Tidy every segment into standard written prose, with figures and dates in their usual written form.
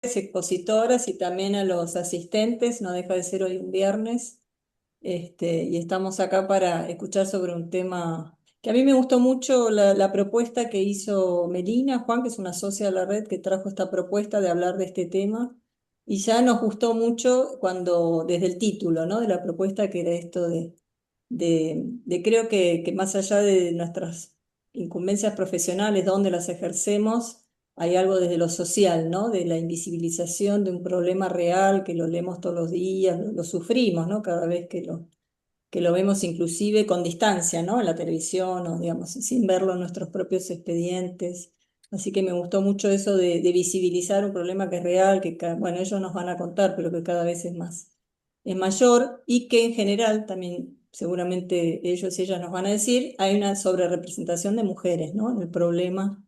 expositoras y también a los asistentes, no deja de ser hoy un viernes, y estamos acá para escuchar sobre un tema que a mí me gustó mucho la propuesta que hizo Melina, Juan, que es una socia de la red, que trajo esta propuesta de hablar de este tema, y ya nos gustó mucho cuando, desde el título, ¿no? De la propuesta, que era esto de creo que más allá de nuestras incumbencias profesionales, donde las ejercemos, hay algo desde lo social, ¿no? De la invisibilización de un problema real que lo leemos todos los días, lo sufrimos, ¿no? Cada vez que lo vemos inclusive con distancia, ¿no? En la televisión o, digamos, sin verlo en nuestros propios expedientes. Así que me gustó mucho eso de visibilizar un problema que es real, bueno, ellos nos van a contar, pero que cada vez es mayor y que en general también, seguramente ellos y ellas nos van a decir, hay una sobrerepresentación de mujeres, ¿no? En el problema,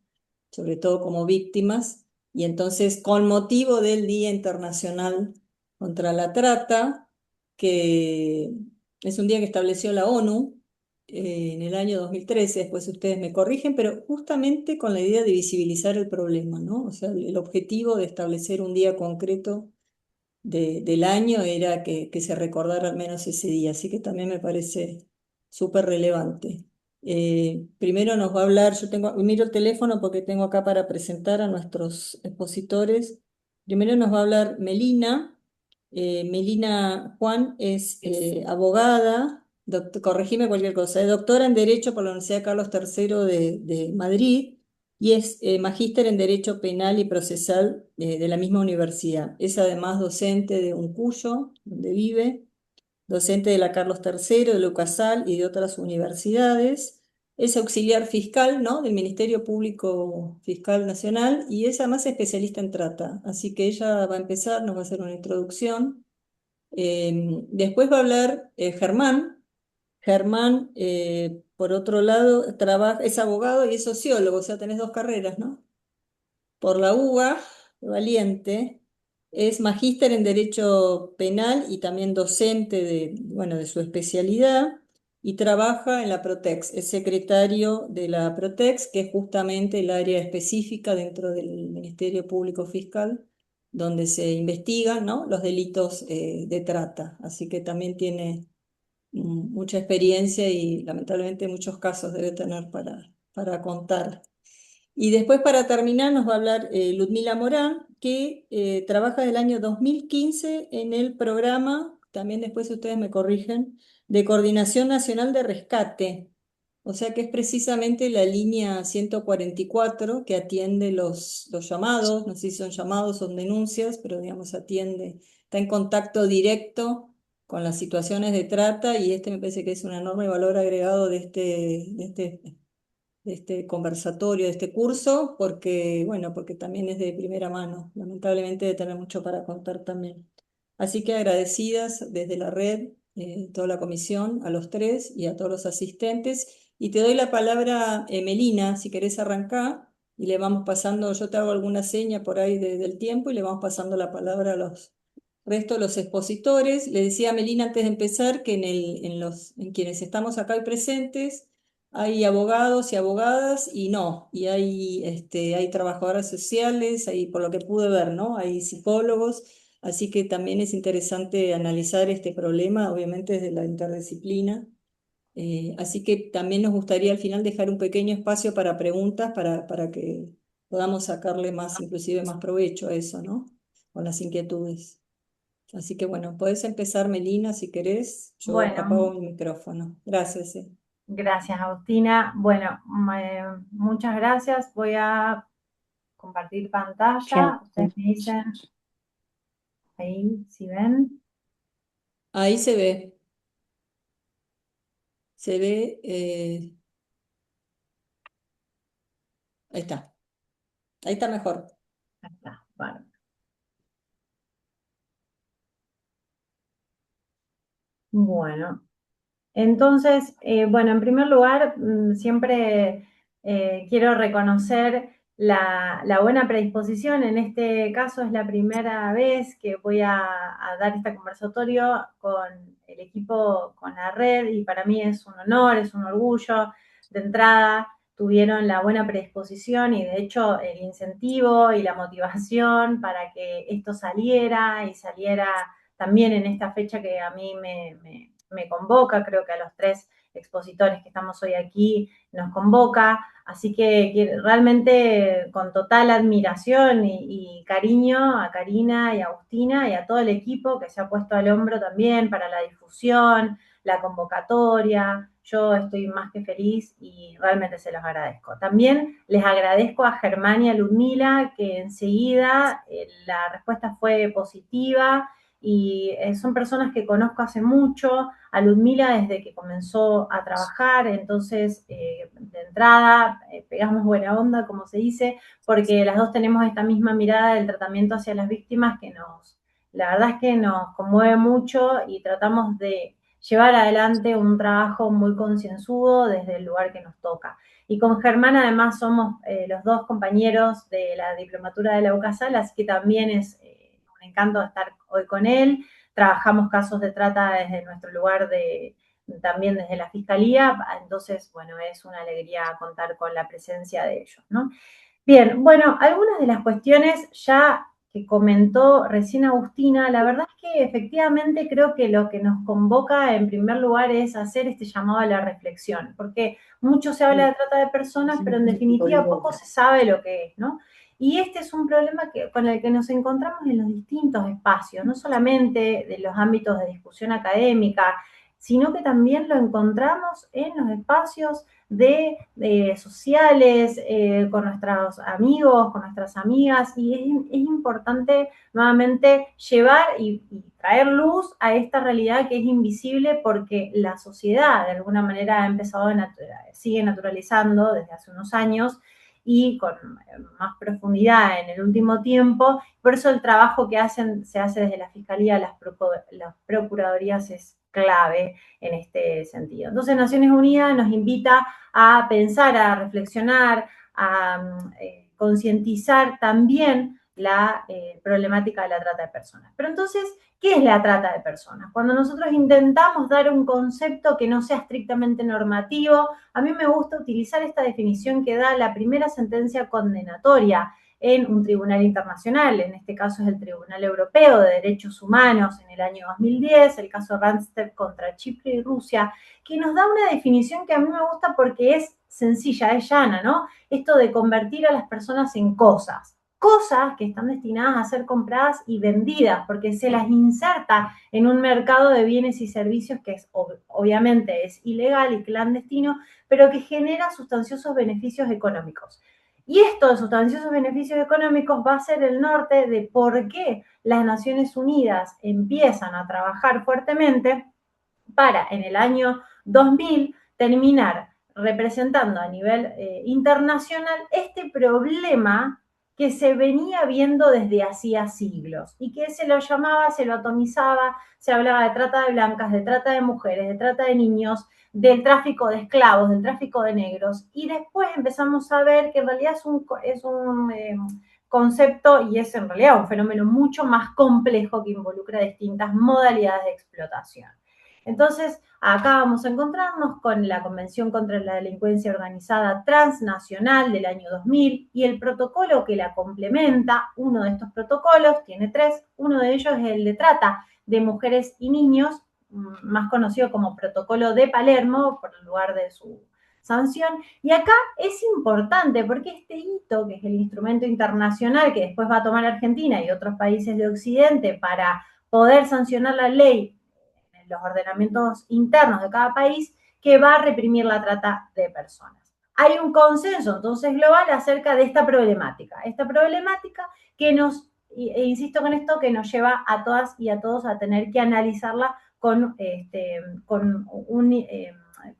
sobre todo como víctimas. Y entonces, con motivo del Día Internacional contra la Trata, que es un día que estableció la ONU en el año 2013, después ustedes me corrigen, pero justamente con la idea de visibilizar el problema, ¿no? O sea, el objetivo de establecer un día concreto del año era que se recordara al menos ese día, así que también me parece súper relevante. Primero nos va a hablar, miro el teléfono porque tengo acá para presentar a nuestros expositores. Primero nos va a hablar Melina. Melina Juan es abogada, corregime cualquier cosa, es doctora en Derecho por la Universidad Carlos III de Madrid y es magíster en Derecho Penal y Procesal de la misma universidad. Es además docente de Uncuyo, donde vive, docente de la Carlos III, de Lucasal y de otras universidades. Es auxiliar fiscal, ¿no? Del Ministerio Público Fiscal Nacional y es además especialista en trata. Así que ella va a empezar, nos va a hacer una introducción. Después va a hablar Germán. Germán, por otro lado, es abogado y es sociólogo, o sea, tenés dos carreras, ¿no? Por la UBA, Valiente, es magíster en Derecho Penal y también docente bueno, de su especialidad y trabaja en la Protex, es secretario de la Protex, que es justamente el área específica dentro del Ministerio Público Fiscal, donde se investigan, ¿no? Los delitos de trata. Así que también tiene mucha experiencia y lamentablemente muchos casos debe tener para contar. Y después, para terminar, nos va a hablar Ludmila Morán, que trabaja del año 2015 en el programa, también después ustedes me corrigen, de Coordinación Nacional de Rescate. O sea que es precisamente la línea 144 que atiende los llamados, no sé si son llamados o son denuncias, pero digamos atiende, está en contacto directo con las situaciones de trata y este me parece que es un enorme valor agregado de este conversatorio, de este curso, porque, bueno, porque también es de primera mano, lamentablemente de tener mucho para contar también. Así que agradecidas desde la red, toda la comisión, a los tres y a todos los asistentes. Y te doy la palabra, Melina, si querés arrancar, y le vamos pasando, yo te hago alguna seña por ahí del tiempo y le vamos pasando la palabra a los restos de los expositores. Le decía a Melina antes de empezar que en quienes estamos acá hoy presentes, hay abogados y abogadas y no, y hay trabajadoras sociales, hay, por lo que pude ver, ¿no? Hay psicólogos, así que también es interesante analizar este problema, obviamente desde la interdisciplina. Así que también nos gustaría al final dejar un pequeño espacio para preguntas para que podamos sacarle más, inclusive más provecho a eso, ¿no? Con las inquietudes. Así que bueno, puedes empezar, Melina, si querés. Yo apago Bueno, mi micrófono. Gracias. gracias Agustina. Bueno, muchas gracias. Voy a compartir pantalla. Ustedes me dicen ahí si ven. Ahí se ve, ahí está mejor. Ahí está. Bueno, entonces, bueno, en primer lugar, siempre quiero reconocer la buena predisposición. En este caso es la primera vez que voy a dar este conversatorio con el equipo, con la red, y para mí es un honor, es un orgullo. De entrada, tuvieron la buena predisposición y de hecho el incentivo y la motivación para que esto saliera y saliera también en esta fecha que a mí me convoca, creo que a los 3 expositores que estamos hoy aquí nos convoca, así que realmente con total admiración y cariño a Karina y a Agustina y a todo el equipo que se ha puesto al hombro también para la difusión, la convocatoria. Yo estoy más que feliz y realmente se los agradezco. También les agradezco a Germán y a Ludmila que enseguida la respuesta fue positiva y son personas que conozco hace mucho, a Ludmila desde que comenzó a trabajar, entonces de entrada pegamos buena onda, como se dice, porque las dos tenemos esta misma mirada del tratamiento hacia las víctimas que la verdad es que nos conmueve mucho y tratamos de llevar adelante un trabajo muy concienzudo desde el lugar que nos toca. Y con Germán además somos los dos compañeros de la diplomatura de la UCASAL, así que también es un encanto estar hoy con él. Trabajamos casos de trata desde nuestro lugar también desde la Fiscalía, entonces, bueno, es una alegría contar con la presencia de ellos, ¿no? Bien, bueno, algunas de las cuestiones ya que comentó recién Agustina, la verdad es que efectivamente creo que lo que nos convoca en primer lugar es hacer este llamado a la reflexión, porque mucho se habla de trata de personas, pero en definitiva poco se sabe lo que es, ¿no? Y este es un problema con el que nos encontramos en los distintos espacios, no solamente de los ámbitos de discusión académica, sino que también lo encontramos en los espacios de sociales, con nuestros amigos, con nuestras amigas, y es importante nuevamente llevar y traer luz a esta realidad que es invisible porque la sociedad de alguna manera ha empezado sigue naturalizando desde hace unos años y con más profundidad en el último tiempo. Por eso el trabajo que se hace desde la Fiscalía, las Procuradurías es clave en este sentido. Entonces, Naciones Unidas nos invita a pensar, a reflexionar, a concientizar también la problemática de la trata de personas. Pero entonces, ¿qué es la trata de personas? Cuando nosotros intentamos dar un concepto que no sea estrictamente normativo, a mí me gusta utilizar esta definición que da la primera sentencia condenatoria en un tribunal internacional, en este caso es el Tribunal Europeo de Derechos Humanos en el año 2010, el caso Randstad contra Chipre y Rusia, que nos da una definición que a mí me gusta porque es sencilla, es llana, ¿no? Esto de convertir a las personas en cosas que están destinadas a ser compradas y vendidas, porque se las inserta en un mercado de bienes y servicios que obviamente es ilegal y clandestino, pero que genera sustanciosos beneficios económicos. Y estos sustanciosos beneficios económicos va a ser el norte de por qué las Naciones Unidas empiezan a trabajar fuertemente para en el año 2000 terminar representando a nivel internacional este problema que se venía viendo desde hacía siglos y que se lo llamaba, se lo atomizaba, se hablaba de trata de blancas, de trata de mujeres, de trata de niños, del tráfico de esclavos, del tráfico de negros. Y después empezamos a ver que en realidad es un concepto y es en realidad un fenómeno mucho más complejo que involucra distintas modalidades de explotación. Entonces, acá vamos a encontrarnos con la Convención contra la Delincuencia Organizada Transnacional del año 2000 y el protocolo que la complementa. Uno de estos protocolos tiene 3, uno de ellos es el de trata de mujeres y niños, más conocido como Protocolo de Palermo, por el lugar de su sanción. Y acá es importante porque este hito, que es el instrumento internacional que después va a tomar Argentina y otros países de Occidente para poder sancionar la ley en los ordenamientos internos de cada país, que va a reprimir la trata de personas. Hay un consenso entonces global acerca de esta problemática que insisto con esto, que nos lleva a todas y a todos a tener que analizarla con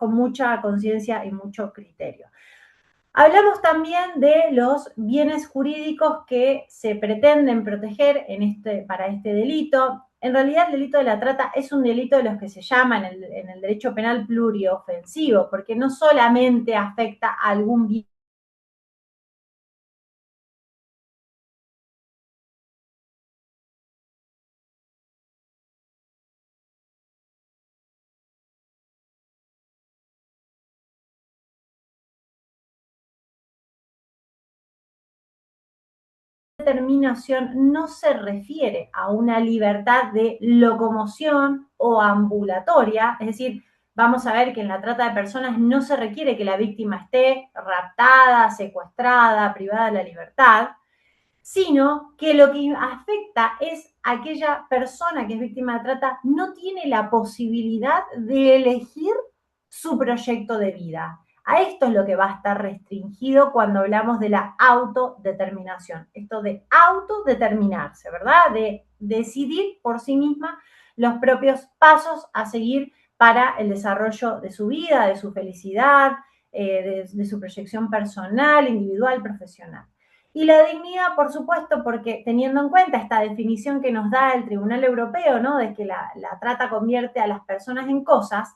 mucha conciencia y mucho criterio. Hablamos también de los bienes jurídicos que se pretenden proteger para este delito. En realidad, el delito de la trata es un delito de los que se llama en el derecho penal pluriofensivo, porque no solamente afecta a algún bien determinación no se refiere a una libertad de locomoción o ambulatoria, es decir, vamos a ver que en la trata de personas no se requiere que la víctima esté raptada, secuestrada, privada de la libertad, sino que lo que afecta es aquella persona que es víctima de trata no tiene la posibilidad de elegir su proyecto de vida. A esto es lo que va a estar restringido cuando hablamos de la autodeterminación. Esto de autodeterminarse, ¿verdad? De decidir por sí misma los propios pasos a seguir para el desarrollo de su vida, de su felicidad, de su proyección personal, individual, profesional. Y la dignidad, por supuesto, porque teniendo en cuenta esta definición que nos da el Tribunal Europeo, ¿no? De que la trata convierte a las personas en cosas,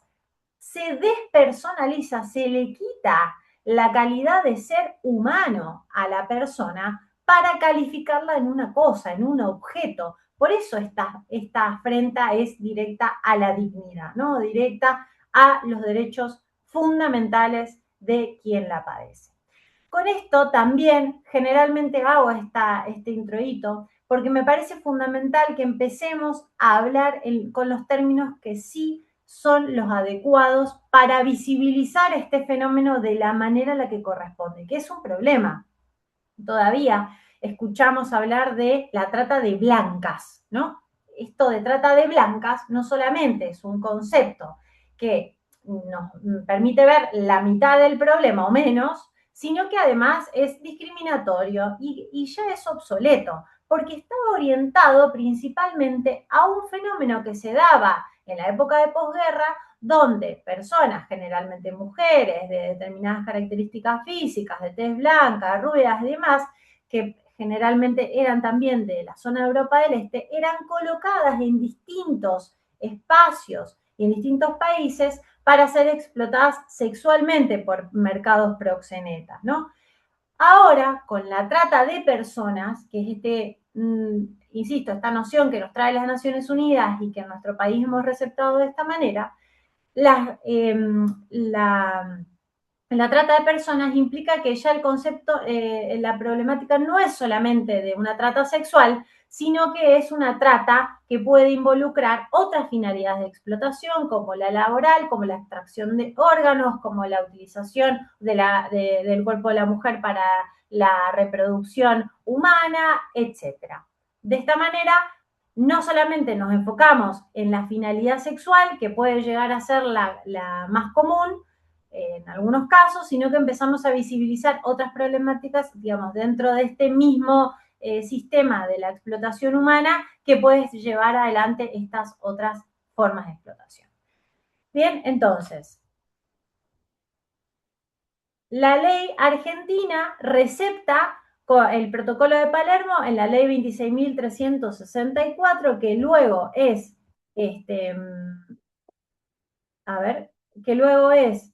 se despersonaliza, se le quita la calidad de ser humano a la persona para calificarla en una cosa, en un objeto. Por eso esta afrenta es directa a la dignidad, ¿no? Directa a los derechos fundamentales de quien la padece. Con esto también generalmente hago este introito porque me parece fundamental que empecemos a hablar con los términos que sí son los adecuados para visibilizar este fenómeno de la manera en la que corresponde, que es un problema. Todavía escuchamos hablar de la trata de blancas, ¿no? Esto de trata de blancas no solamente es un concepto que nos permite ver la mitad del problema o menos, sino que además es discriminatorio y ya es obsoleto, porque estaba orientado principalmente a un fenómeno que se daba en la época de posguerra, donde personas, generalmente mujeres de determinadas características físicas, de tez blanca, rubias y demás, que generalmente eran también de la zona de Europa del Este, eran colocadas en distintos espacios y en distintos países para ser explotadas sexualmente por mercados proxenetas, ¿no? Ahora, con la trata de personas, que es insisto, esta noción que nos trae las Naciones Unidas y que en nuestro país hemos receptado de esta manera, la, la trata de personas implica que ya el concepto, la problemática no es solamente de una trata sexual, sino que es una trata que puede involucrar otras finalidades de explotación, como la laboral, como la extracción de órganos, como la utilización del cuerpo de la mujer para la reproducción humana, etc. De esta manera, no solamente nos enfocamos en la finalidad sexual, que puede llegar a ser la más común, en algunos casos, sino que empezamos a visibilizar otras problemáticas, digamos, dentro de este mismo sistema de la explotación humana que puede llevar adelante estas otras formas de explotación. Bien, entonces, la ley argentina recepta el protocolo de Palermo en la ley 26.364, que luego es, que luego es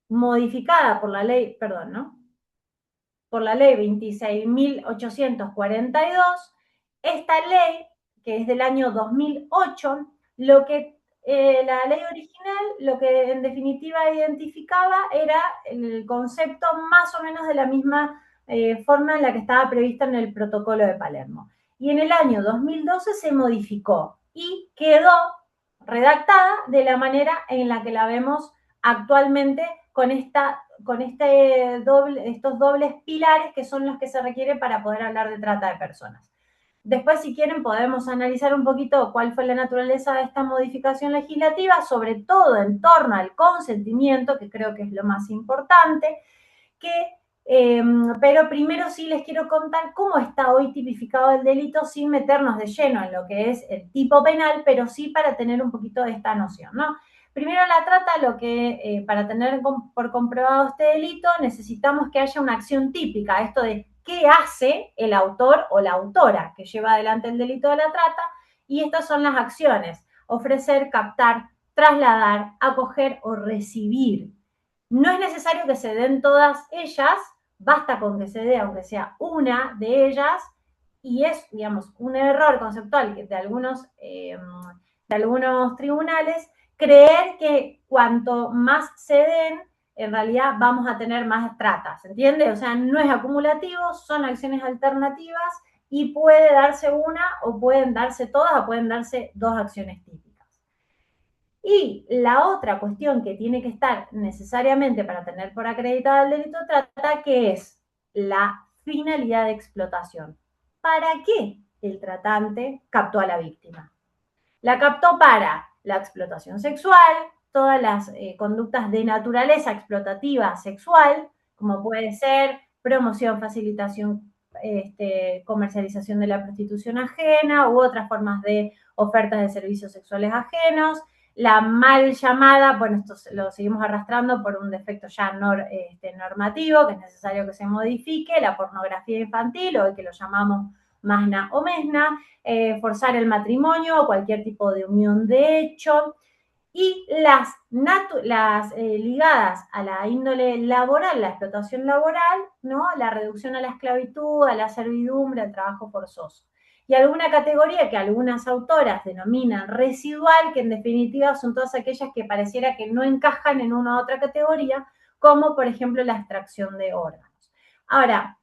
modificada por la ley, perdón, ¿no? Por la ley 26.842. Esta ley, que es del año 2008, la ley original, lo que en definitiva identificaba era el concepto más o menos de la misma forma en la que estaba prevista en el protocolo de Palermo. Y en el año 2012 se modificó y quedó redactada de la manera en la que la vemos actualmente con estos dobles pilares que son los que se requieren para poder hablar de trata de personas. Después, si quieren, podemos analizar un poquito cuál fue la naturaleza de esta modificación legislativa, sobre todo en torno al consentimiento, que creo que es lo más importante, pero primero sí les quiero contar cómo está hoy tipificado el delito sin meternos de lleno en lo que es el tipo penal, pero sí para tener un poquito de esta noción, ¿no? Primero la trata, para tener por comprobado este delito necesitamos que haya una acción típica, esto de qué hace el autor o la autora que lleva adelante el delito de la trata, y estas son las acciones: ofrecer, captar, trasladar, acoger o recibir. No es necesario que se den todas ellas, basta con que se dé aunque sea una de ellas, y es, digamos, un error conceptual de algunos tribunales creer que cuanto más se den, en realidad vamos a tener más trata, ¿se entiende? O sea, no es acumulativo, son acciones alternativas y puede darse una o pueden darse todas o pueden darse dos acciones típicas. Y la otra cuestión que tiene que estar necesariamente para tener por acreditada el delito de trata, que es la finalidad de explotación. ¿Para qué el tratante captó a la víctima? La captó para la explotación sexual, todas las conductas de naturaleza explotativa sexual, como puede ser promoción, facilitación, comercialización de la prostitución ajena u otras formas de ofertas de servicios sexuales ajenos, la mal llamada, bueno, esto lo seguimos arrastrando por un defecto ya normativo, que es necesario que se modifique, la pornografía infantil, o que lo llamamos masna o mesna, forzar el matrimonio o cualquier tipo de unión de hecho, y las ligadas a la índole laboral, la explotación laboral, ¿no? La reducción a la esclavitud, a la servidumbre, al trabajo forzoso. Y alguna categoría que algunas autoras denominan residual, que en definitiva son todas aquellas que pareciera que no encajan en una u otra categoría, como por ejemplo la extracción de órganos. Ahora,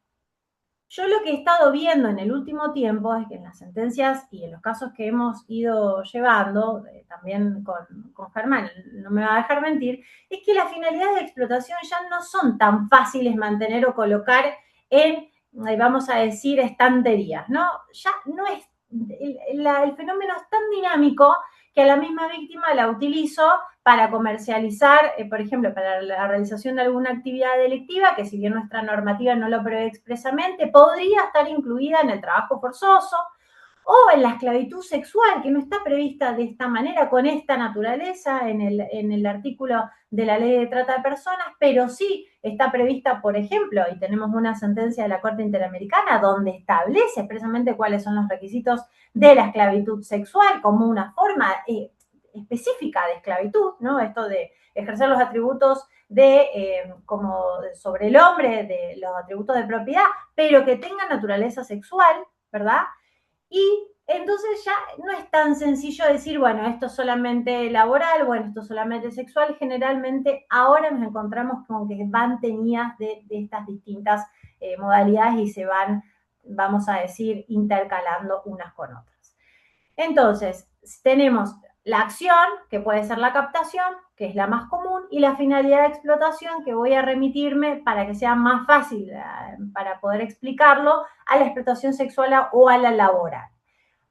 yo lo que he estado viendo en el último tiempo es que en las sentencias y en los casos que hemos ido llevando, también con Germán, no me va a dejar mentir, es que las finalidades de explotación ya no son tan fáciles mantener o colocar en, vamos a decir, estanterías, ¿no? Ya no es, el fenómeno es tan dinámico que a la misma víctima la utilizo para comercializar, por ejemplo, para la realización de alguna actividad delictiva, que si bien nuestra normativa no lo prevé expresamente, podría estar incluida en el trabajo forzoso o en la esclavitud sexual, que no está prevista de esta manera, con esta naturaleza en el artículo de la Ley de Trata de Personas, pero sí está prevista, por ejemplo, y tenemos una sentencia de la Corte Interamericana donde establece expresamente cuáles son los requisitos de la esclavitud sexual como una forma específica de esclavitud, ¿no? Esto de ejercer los atributos como sobre el hombre, de los atributos de propiedad, pero que tengan naturaleza sexual, ¿verdad? Y entonces ya no es tan sencillo decir, bueno, esto es solamente laboral, bueno, esto es solamente sexual. Generalmente ahora nos encontramos con que van teñidas de estas distintas modalidades y se van, vamos a decir, intercalando unas con otras. Entonces, tenemos la acción, que puede ser la captación, que es la más común, y la finalidad de explotación, que voy a remitirme para que sea más fácil para poder explicarlo, a la explotación sexual o a la laboral.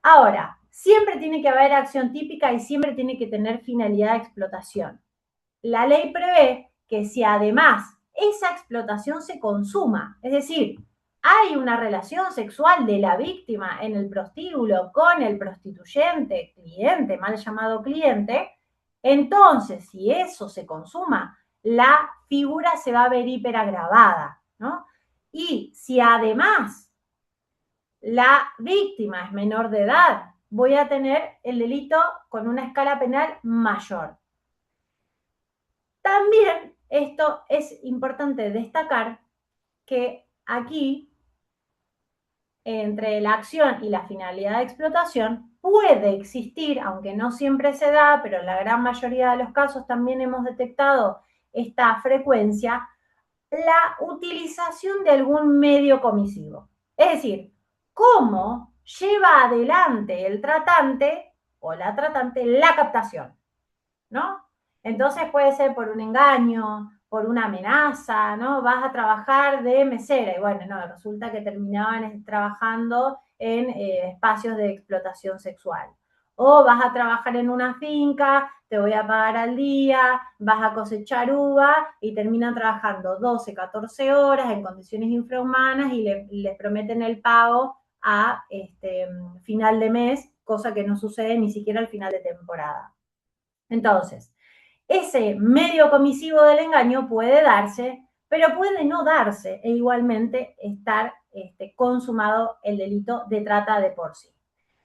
Ahora, siempre tiene que haber acción típica y siempre tiene que tener finalidad de explotación. La ley prevé que si además esa explotación se consuma, es decir, hay una relación sexual de la víctima en el prostíbulo con el prostituyente, cliente, mal llamado cliente, entonces si eso se consuma, la figura se va a ver hiperagravada, ¿no? Y si además la víctima es menor de edad, voy a tener el delito con una escala penal mayor. También esto es importante destacar que aquí, entre la acción y la finalidad de explotación, puede existir, aunque no siempre se da, pero en la gran mayoría de los casos también hemos detectado esta frecuencia, la utilización de algún medio comisivo. Es decir, cómo lleva adelante el tratante o la tratante la captación, ¿no? Entonces puede ser por un engaño, por una amenaza, ¿no? Vas a trabajar de mesera y bueno, no, resulta que terminaban trabajando en espacios de explotación sexual. O vas a trabajar en una finca, te voy a pagar al día, vas a cosechar uva y terminan trabajando 12, 14 horas en condiciones infrahumanas y les prometen el pago a final de mes, cosa que no sucede ni siquiera al final de temporada. Entonces, ese medio comisivo del engaño puede darse, pero puede no darse e igualmente estar consumado el delito de trata de por sí.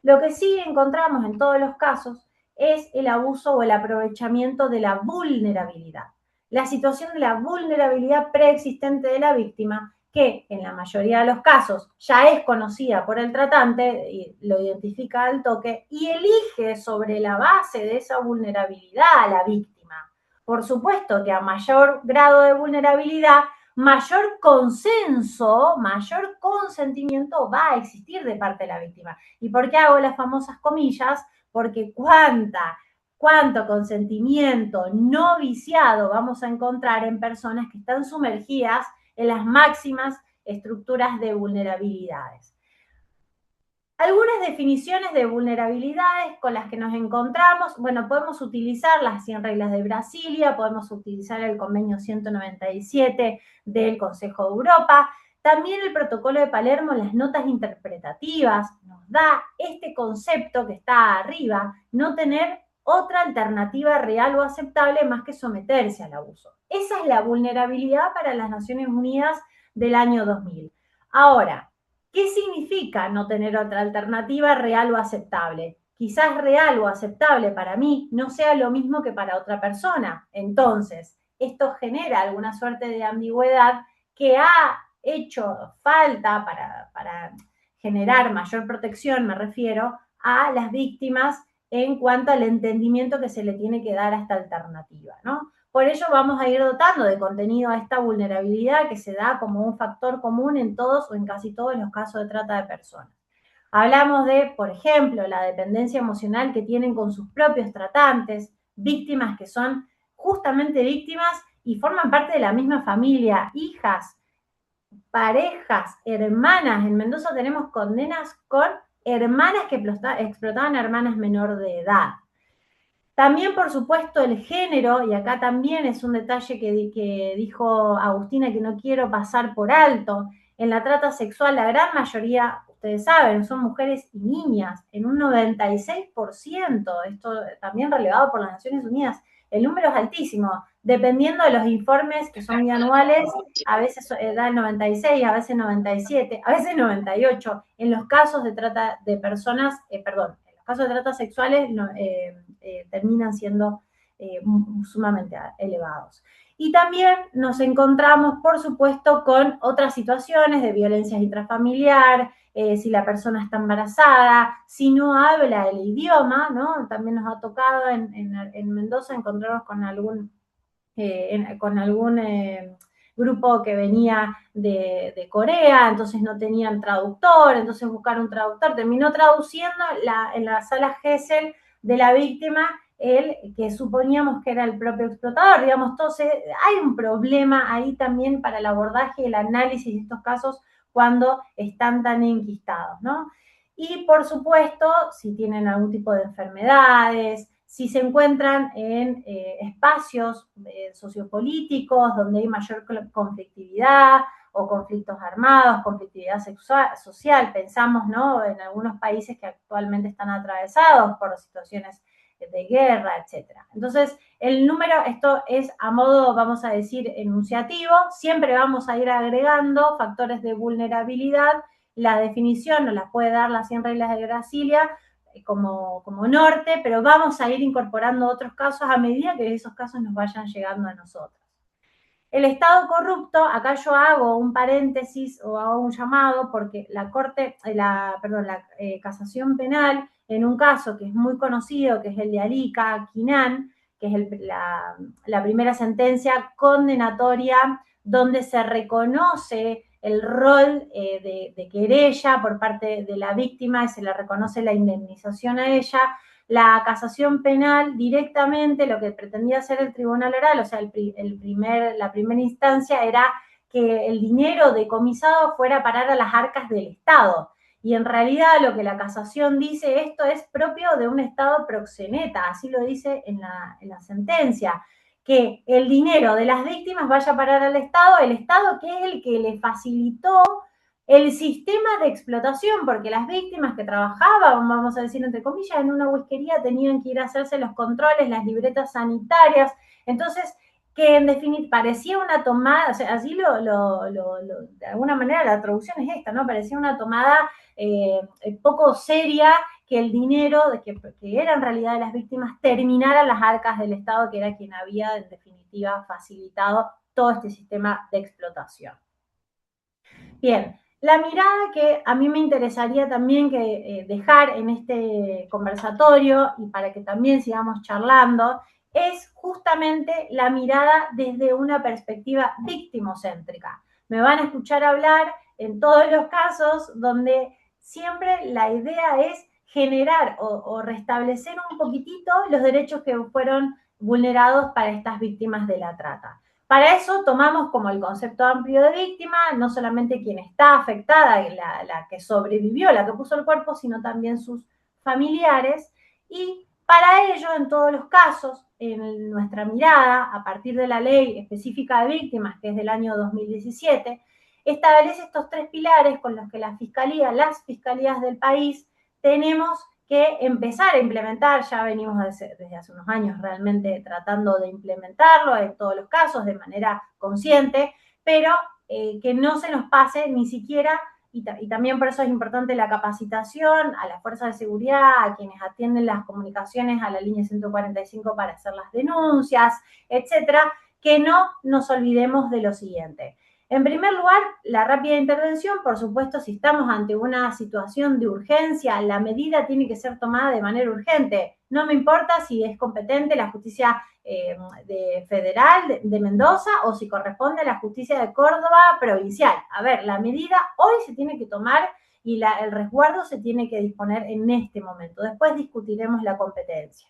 Lo que sí encontramos en todos los casos es el abuso o el aprovechamiento de la vulnerabilidad. La situación de la vulnerabilidad preexistente de la víctima, que en la mayoría de los casos ya es conocida por el tratante, y lo identifica al toque, y elige sobre la base de esa vulnerabilidad a la víctima. por supuesto que a mayor grado de vulnerabilidad, mayor consenso, mayor consentimiento va a existir de parte de la víctima. ¿Y por qué hago las famosas comillas? Porque cuánto consentimiento no viciado vamos a encontrar en personas que están sumergidas en las máximas estructuras de vulnerabilidades. Algunas definiciones de vulnerabilidades con las que nos encontramos, bueno, podemos utilizar las 100 reglas de Brasilia, podemos utilizar el convenio 197 del Consejo de Europa, también el protocolo de Palermo, las notas interpretativas, nos da este concepto que está arriba, no tener otra alternativa real o aceptable más que someterse al abuso. Esa es la vulnerabilidad para las Naciones Unidas del año 2000. Ahora, ¿qué significa no tener otra alternativa real o aceptable? Quizás real o aceptable para mí no sea lo mismo que para otra persona. Entonces, esto genera alguna suerte de ambigüedad que ha hecho falta para generar mayor protección, me refiero, a las víctimas en cuanto al entendimiento que se le tiene que dar a esta alternativa, ¿no? Por ello vamos a ir dotando de contenido a esta vulnerabilidad que se da como un factor común en todos o en casi todos los casos de trata de personas. Hablamos de, por ejemplo, la dependencia emocional que tienen con sus propios tratantes, víctimas que son justamente víctimas y forman parte de la misma familia, hijas, parejas, hermanas. En Mendoza tenemos condenas con hermanas que explotaban a hermanas menor de edad. También, por supuesto, el género, y acá también es un detalle que dijo Agustina que no quiero pasar por alto. En la trata sexual, la gran mayoría, ustedes saben, son mujeres y niñas, en un 96%, esto también relevado por las Naciones Unidas. El número es altísimo, dependiendo de los informes que son bianuales, a veces da el 96, a veces 97, a veces 98. En los casos de trata de personas, casos de trata sexuales terminan siendo sumamente elevados. Y también nos encontramos, por supuesto, con otras situaciones de violencia intrafamiliar, si la persona está embarazada, si no habla el idioma, ¿no? También nos ha tocado en Mendoza encontrarnos con algún grupo que venía de Corea, entonces no tenían traductor, entonces buscaron un traductor, terminó traduciendo en la sala Gesell de la víctima el que suponíamos que era el propio explotador, digamos. Entonces hay un problema ahí también para el abordaje y el análisis de estos casos cuando están tan enquistados, ¿no? Y por supuesto, si tienen algún tipo de enfermedades, si se encuentran en espacios sociopolíticos donde hay mayor conflictividad o conflictos armados, conflictividad social, pensamos, ¿no?, en algunos países que actualmente están atravesados por situaciones de guerra, etcétera. Entonces, el número, esto es a modo, vamos a decir, enunciativo, siempre vamos a ir agregando factores de vulnerabilidad. La definición nos la puede dar las 100 reglas de Brasilia como norte, pero vamos a ir incorporando otros casos a medida que esos casos nos vayan llegando a nosotros. El Estado corrupto, acá yo hago un paréntesis o hago un llamado porque la casación penal, en un caso que es muy conocido, que es el de Arica Quinan, que es la primera sentencia condenatoria donde se reconoce el rol de querella por parte de la víctima y se le reconoce la indemnización a ella. La casación penal directamente lo que pretendía hacer el tribunal oral, o sea, la primera instancia era que el dinero decomisado fuera a parar a las arcas del Estado. Y en realidad lo que la casación dice, esto es propio de un Estado proxeneta, así lo dice en la sentencia, que el dinero de las víctimas vaya a parar al Estado, el Estado que es el que le facilitó el sistema de explotación, porque las víctimas que trabajaban, vamos a decir entre comillas, en una whiskería tenían que ir a hacerse los controles, las libretas sanitarias, entonces que en definitiva parecía una tomada, o sea, así de alguna manera la traducción es esta, ¿no? Parecía una tomada poco seria que el dinero que era en realidad de las víctimas terminara en las arcas del Estado, que era quien había en definitiva facilitado todo este sistema de explotación. Bien, la mirada que a mí me interesaría también dejar en este conversatorio y para que también sigamos charlando es justamente la mirada desde una perspectiva victimocéntrica. Me van a escuchar hablar en todos los casos donde siempre la idea es generar o restablecer un poquitito los derechos que fueron vulnerados para estas víctimas de la trata. Para eso tomamos como el concepto amplio de víctima, no solamente quien está afectada, la que sobrevivió, la que puso el cuerpo, sino también sus familiares. Y para ello, en todos los casos, en nuestra mirada, a partir de la ley específica de víctimas, que es del año 2017, establece estos tres pilares con los que las fiscalías del país tenemos que empezar a implementar. Ya venimos desde hace unos años realmente tratando de implementarlo en todos los casos de manera consciente, pero que no se nos pase ni siquiera, y también por eso es importante la capacitación a las fuerzas de seguridad, a quienes atienden las comunicaciones a la línea 145 para hacer las denuncias, etcétera, que no nos olvidemos de lo siguiente. En primer lugar, la rápida intervención. Por supuesto, si estamos ante una situación de urgencia, la medida tiene que ser tomada de manera urgente. No me importa si es competente la justicia federal de Mendoza o si corresponde a la justicia de Córdoba provincial. A ver, la medida hoy se tiene que tomar y el resguardo se tiene que disponer en este momento. Después discutiremos la competencia.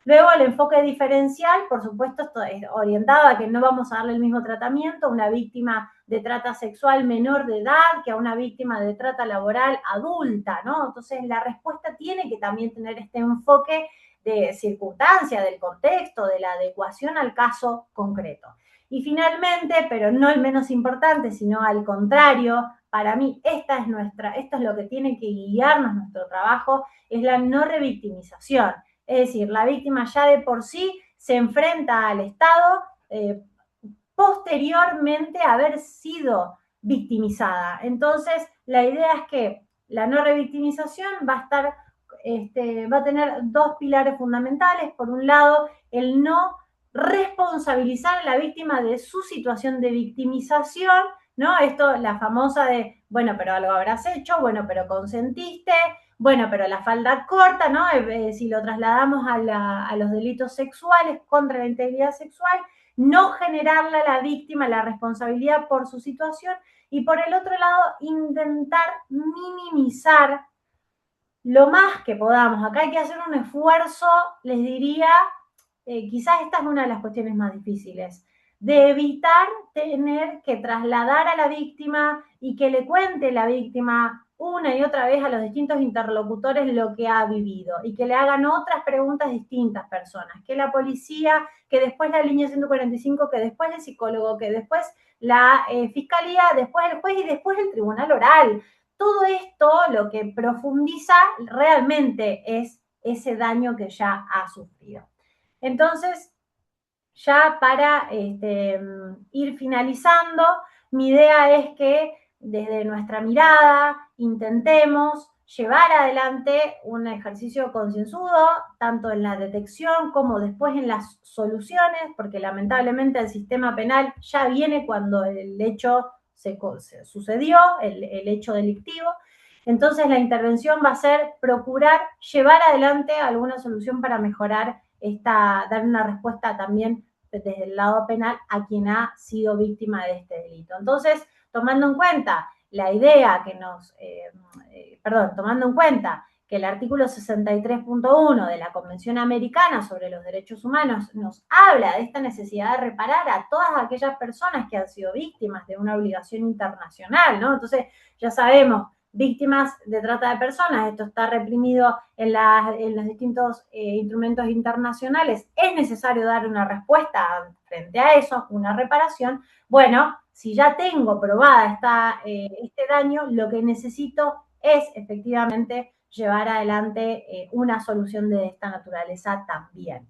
Luego el enfoque diferencial, por supuesto, esto es orientado a que no vamos a darle el mismo tratamiento a una víctima de trata sexual menor de edad que a una víctima de trata laboral adulta, ¿no? Entonces la respuesta tiene que también tener este enfoque de circunstancia, del contexto, de la adecuación al caso concreto. Y finalmente, pero no el menos importante, sino al contrario, para mí esto es lo que tiene que guiarnos nuestro trabajo, es la no revictimización. Es decir, la víctima ya de por sí se enfrenta al Estado posteriormente a haber sido victimizada. Entonces, la idea es que la no revictimización va a tener dos pilares fundamentales. Por un lado, el no responsabilizar a la víctima de su situación de victimización, ¿no? Esto, la famosa de, bueno, pero algo habrás hecho, bueno, pero consentiste, bueno, pero la falda corta, ¿no? Si lo trasladamos a los delitos sexuales contra la integridad sexual, no generarle a la víctima la responsabilidad por su situación y por el otro lado, intentar minimizar lo más que podamos. Acá hay que hacer un esfuerzo, les diría, quizás esta es una de las cuestiones más difíciles, de evitar tener que trasladar a la víctima y que le cuente la víctima una y otra vez a los distintos interlocutores lo que ha vivido y que le hagan otras preguntas distintas personas, que la policía, que después la línea 145, que después el psicólogo, que después la fiscalía, después el juez y después el tribunal oral. Todo esto lo que profundiza realmente es ese daño que ya ha sufrido. Entonces, ya para ir finalizando, mi idea es que desde nuestra mirada intentemos llevar adelante un ejercicio concienzudo, tanto en la detección como después en las soluciones, porque lamentablemente el sistema penal ya viene cuando el hecho se sucedió, el hecho delictivo. Entonces la intervención va a ser procurar llevar adelante alguna solución para mejorar dar una respuesta también desde el lado penal a quien ha sido víctima de este delito. Entonces, tomando en cuenta la idea que tomando en cuenta que el artículo 63.1 de la Convención Americana sobre los Derechos Humanos nos habla de esta necesidad de reparar a todas aquellas personas que han sido víctimas de una obligación internacional, ¿no? Entonces, ya sabemos, víctimas de trata de personas, esto está reprimido en los distintos instrumentos internacionales, es necesario dar una respuesta frente a eso, una reparación. Bueno, si ya tengo probada este daño, lo que necesito es efectivamente llevar adelante una solución de esta naturaleza también.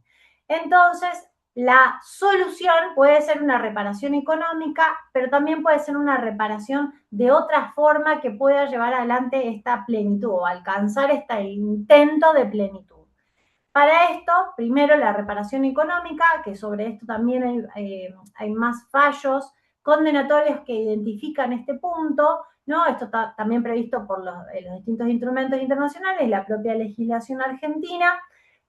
Entonces, la solución puede ser una reparación económica, pero también puede ser una reparación de otra forma que pueda llevar adelante esta plenitud o alcanzar este intento de plenitud. Para esto, primero la reparación económica, que sobre esto también hay más fallos condenatorios que identifican este punto, ¿no? Esto está también previsto por los distintos instrumentos internacionales, la propia legislación argentina.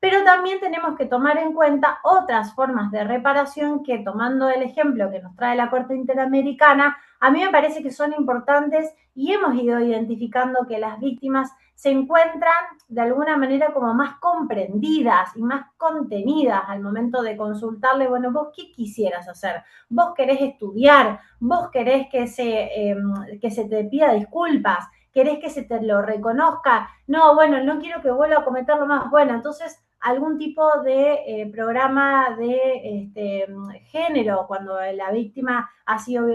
Pero también tenemos que tomar en cuenta otras formas de reparación que, tomando el ejemplo que nos trae la Corte Interamericana, a mí me parece que son importantes y hemos ido identificando que las víctimas se encuentran de alguna manera como más comprendidas y más contenidas al momento de consultarle, bueno, vos qué quisieras hacer, vos querés estudiar, vos querés que se te pida disculpas, querés que se te lo reconozca, no, bueno, no quiero que vuelva a cometerlo más, bueno, entonces algún tipo de programa de género cuando la víctima ha sido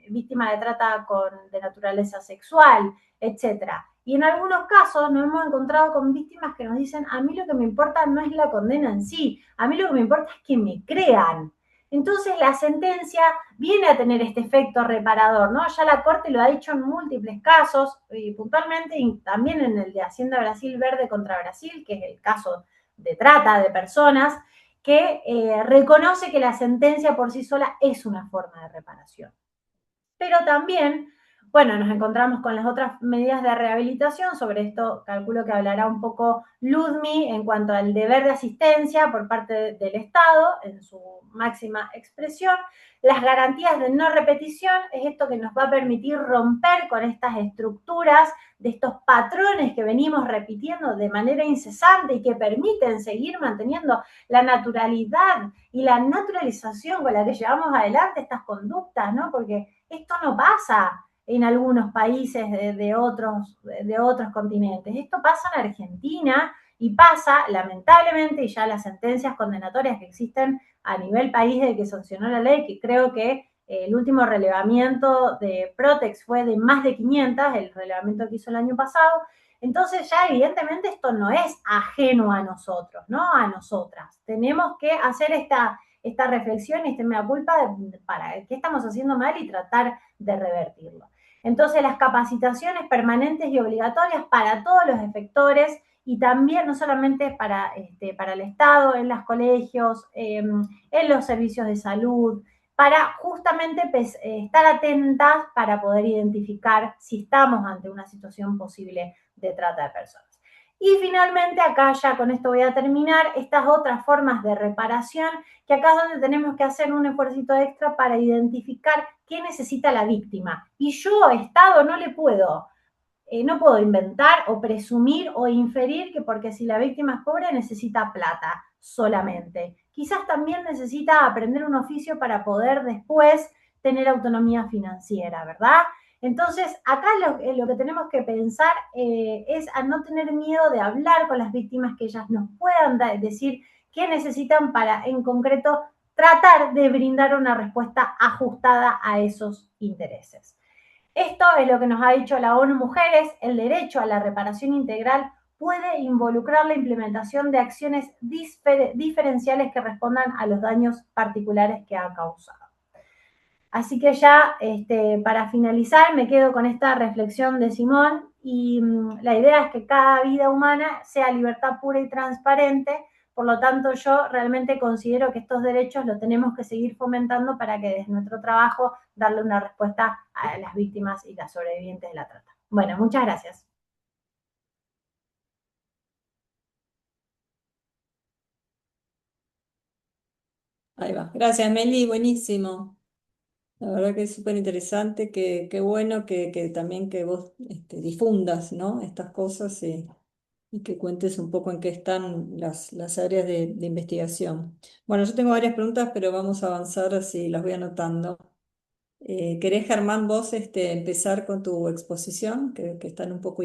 víctima de trata de naturaleza sexual, etcétera. Y en algunos casos nos hemos encontrado con víctimas que nos dicen, a mí lo que me importa no es la condena en sí, a mí lo que me importa es que me crean. Entonces la sentencia viene a tener este efecto reparador, ¿no? Ya la Corte lo ha dicho en múltiples casos, y puntualmente y también en el de Hacienda Brasil Verde contra Brasil, que es el caso de trata de personas, que reconoce que la sentencia por sí sola es una forma de reparación. Pero también, bueno, nos encontramos con las otras medidas de rehabilitación. Sobre esto calculo que hablará un poco Ludmi en cuanto al deber de asistencia por parte del Estado en su máxima expresión. Las garantías de no repetición es esto que nos va a permitir romper con estas estructuras, de estos patrones que venimos repitiendo de manera incesante y que permiten seguir manteniendo la naturalidad y la naturalización con la que llevamos adelante estas conductas, ¿no? Porque esto no pasa en algunos países de otros continentes. Esto pasa en Argentina y pasa, lamentablemente, y ya las sentencias condenatorias que existen a nivel país de que sancionó la ley, que creo que el último relevamiento de Protex fue de más de 500, el relevamiento que hizo el año pasado. Entonces ya evidentemente esto no es ajeno a nosotros, ¿no? A nosotras. Tenemos que hacer esta reflexión y este mea culpa para qué estamos haciendo mal y tratar de revertirlo. Entonces, las capacitaciones permanentes y obligatorias para todos los efectores y también no solamente para el Estado, en los colegios, en los servicios de salud, para justamente estar atentas para poder identificar si estamos ante una situación posible de trata de personas. Y finalmente, acá ya con esto voy a terminar, estas otras formas de reparación, que acá es donde tenemos que hacer un esfuerzo extra para identificar qué necesita la víctima. Y yo, Estado, no puedo inventar o presumir o inferir que porque si la víctima es pobre necesita plata solamente. Quizás también necesita aprender un oficio para poder después tener autonomía financiera, ¿verdad? Entonces, acá lo que tenemos que pensar es a no tener miedo de hablar con las víctimas, que ellas nos puedan decir qué necesitan para, en concreto, tratar de brindar una respuesta ajustada a esos intereses. Esto es lo que nos ha dicho la ONU Mujeres: el derecho a la reparación integral puede involucrar la implementación de acciones diferenciales que respondan a los daños particulares que ha causado. Así que ya para finalizar me quedo con esta reflexión de Simón y la idea es que cada vida humana sea libertad pura y transparente. Por lo tanto, yo realmente considero que estos derechos los tenemos que seguir fomentando para que desde nuestro trabajo darle una respuesta a las víctimas y las sobrevivientes de la trata. Bueno, muchas gracias. Ahí va. Gracias, Meli, buenísimo. La verdad que es súper interesante, que bueno que también que vos difundas, ¿no? Estas cosas y que cuentes un poco en qué están las áreas de investigación. Bueno, yo tengo varias preguntas, pero vamos a avanzar así las voy anotando. ¿Querés, Germán, vos empezar con tu exposición? Que están un poco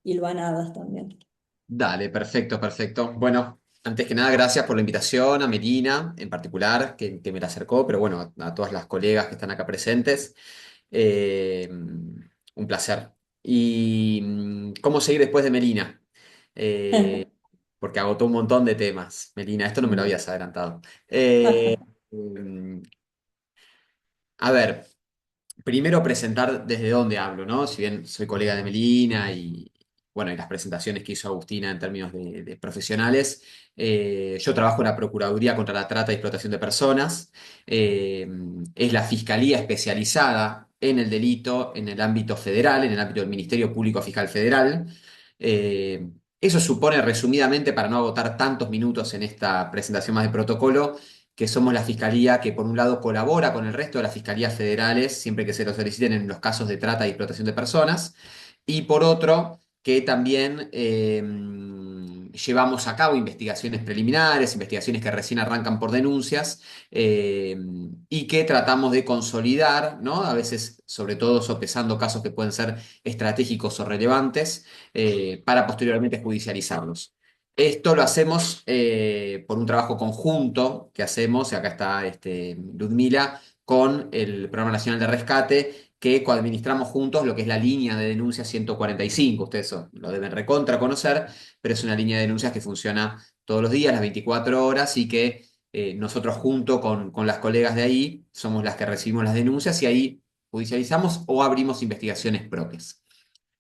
hilvanadas también. Dale, perfecto, perfecto. Bueno, antes que nada, gracias por la invitación a Melina en particular, que me la acercó, pero bueno, a todas las colegas que están acá presentes. Un placer. ¿Y cómo seguir después de Melina? Porque agotó un montón de temas. Melina, esto no me lo habías adelantado. Mm, a ver. Primero presentar desde dónde hablo, ¿no? Si bien soy colega de Melina y, bueno, y las presentaciones que hizo Agustina en términos de profesionales, yo trabajo en la Procuraduría contra la Trata y Explotación de Personas. Eh, es la fiscalía especializada en el delito en el ámbito federal, en el ámbito del Ministerio Público Fiscal Federal. Eso supone, resumidamente, para no agotar tantos minutos en esta presentación más de protocolo, que somos la fiscalía que, por un lado, colabora con el resto de las fiscalías federales, siempre que se lo soliciten en los casos de trata y explotación de personas, y por otro, que también llevamos a cabo investigaciones preliminares, investigaciones que recién arrancan por denuncias, eh, y que tratamos de consolidar, ¿no? A veces, sobre todo, sopesando casos que pueden ser estratégicos o relevantes para posteriormente judicializarlos. Esto lo hacemos por un trabajo conjunto que hacemos, y acá está Ludmila, con el Programa Nacional de Rescate, que coadministramos juntos lo que es la línea de denuncia 145. Ustedes lo deben recontra conocer, pero es una línea de denuncias que funciona todos los días, las 24 horas, y que nosotros junto con las colegas de ahí somos las que recibimos las denuncias y ahí judicializamos o abrimos investigaciones propias.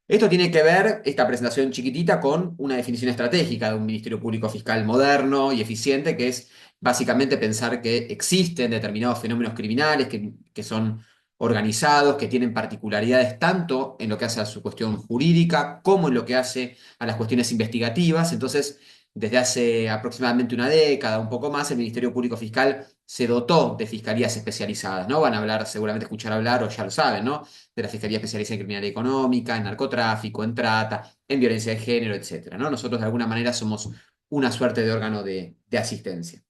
Esto tiene que ver, esta presentación chiquitita, con una definición estratégica de un Ministerio Público Fiscal moderno y eficiente, que es básicamente pensar que existen determinados fenómenos criminales que son organizados, que tienen particularidades tanto en lo que hace a su cuestión jurídica como en lo que hace a las cuestiones investigativas. Entonces, desde hace aproximadamente una década, un poco más, el Ministerio Público Fiscal se dotó de fiscalías especializadas, ¿no? Van a hablar, seguramente escuchar hablar, o ya lo saben, ¿no? De la Fiscalía Especializada en Criminalidad Económica, en narcotráfico, en trata, en violencia de género, etcétera, ¿no? Nosotros de alguna manera somos una suerte de órgano de asistencia.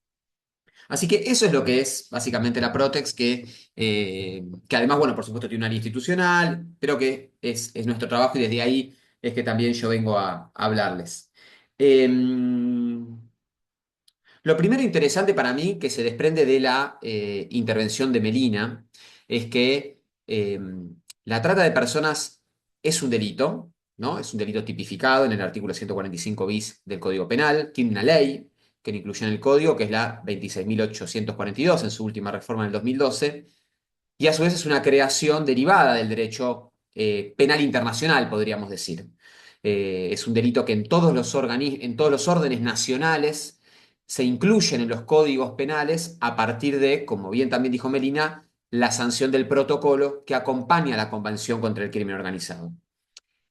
Así que eso es lo que es básicamente la Protex, que además, bueno, por supuesto tiene una área institucional, pero que es nuestro trabajo y desde ahí es que también yo vengo a hablarles. Lo primero interesante para mí que se desprende de la intervención de Melina es que la trata de personas es un delito, ¿no? Es un delito tipificado en el artículo 145 bis del Código Penal, tiene una ley que lo incluye en el Código, que es la 26.842 en su última reforma en el 2012, y a su vez es una creación derivada del derecho penal internacional, podríamos decir. Es un delito que en todos los órdenes nacionales se incluyen en los códigos penales a partir de, como bien también dijo Melina, la sanción del protocolo que acompaña a la Convención contra el Crimen Organizado.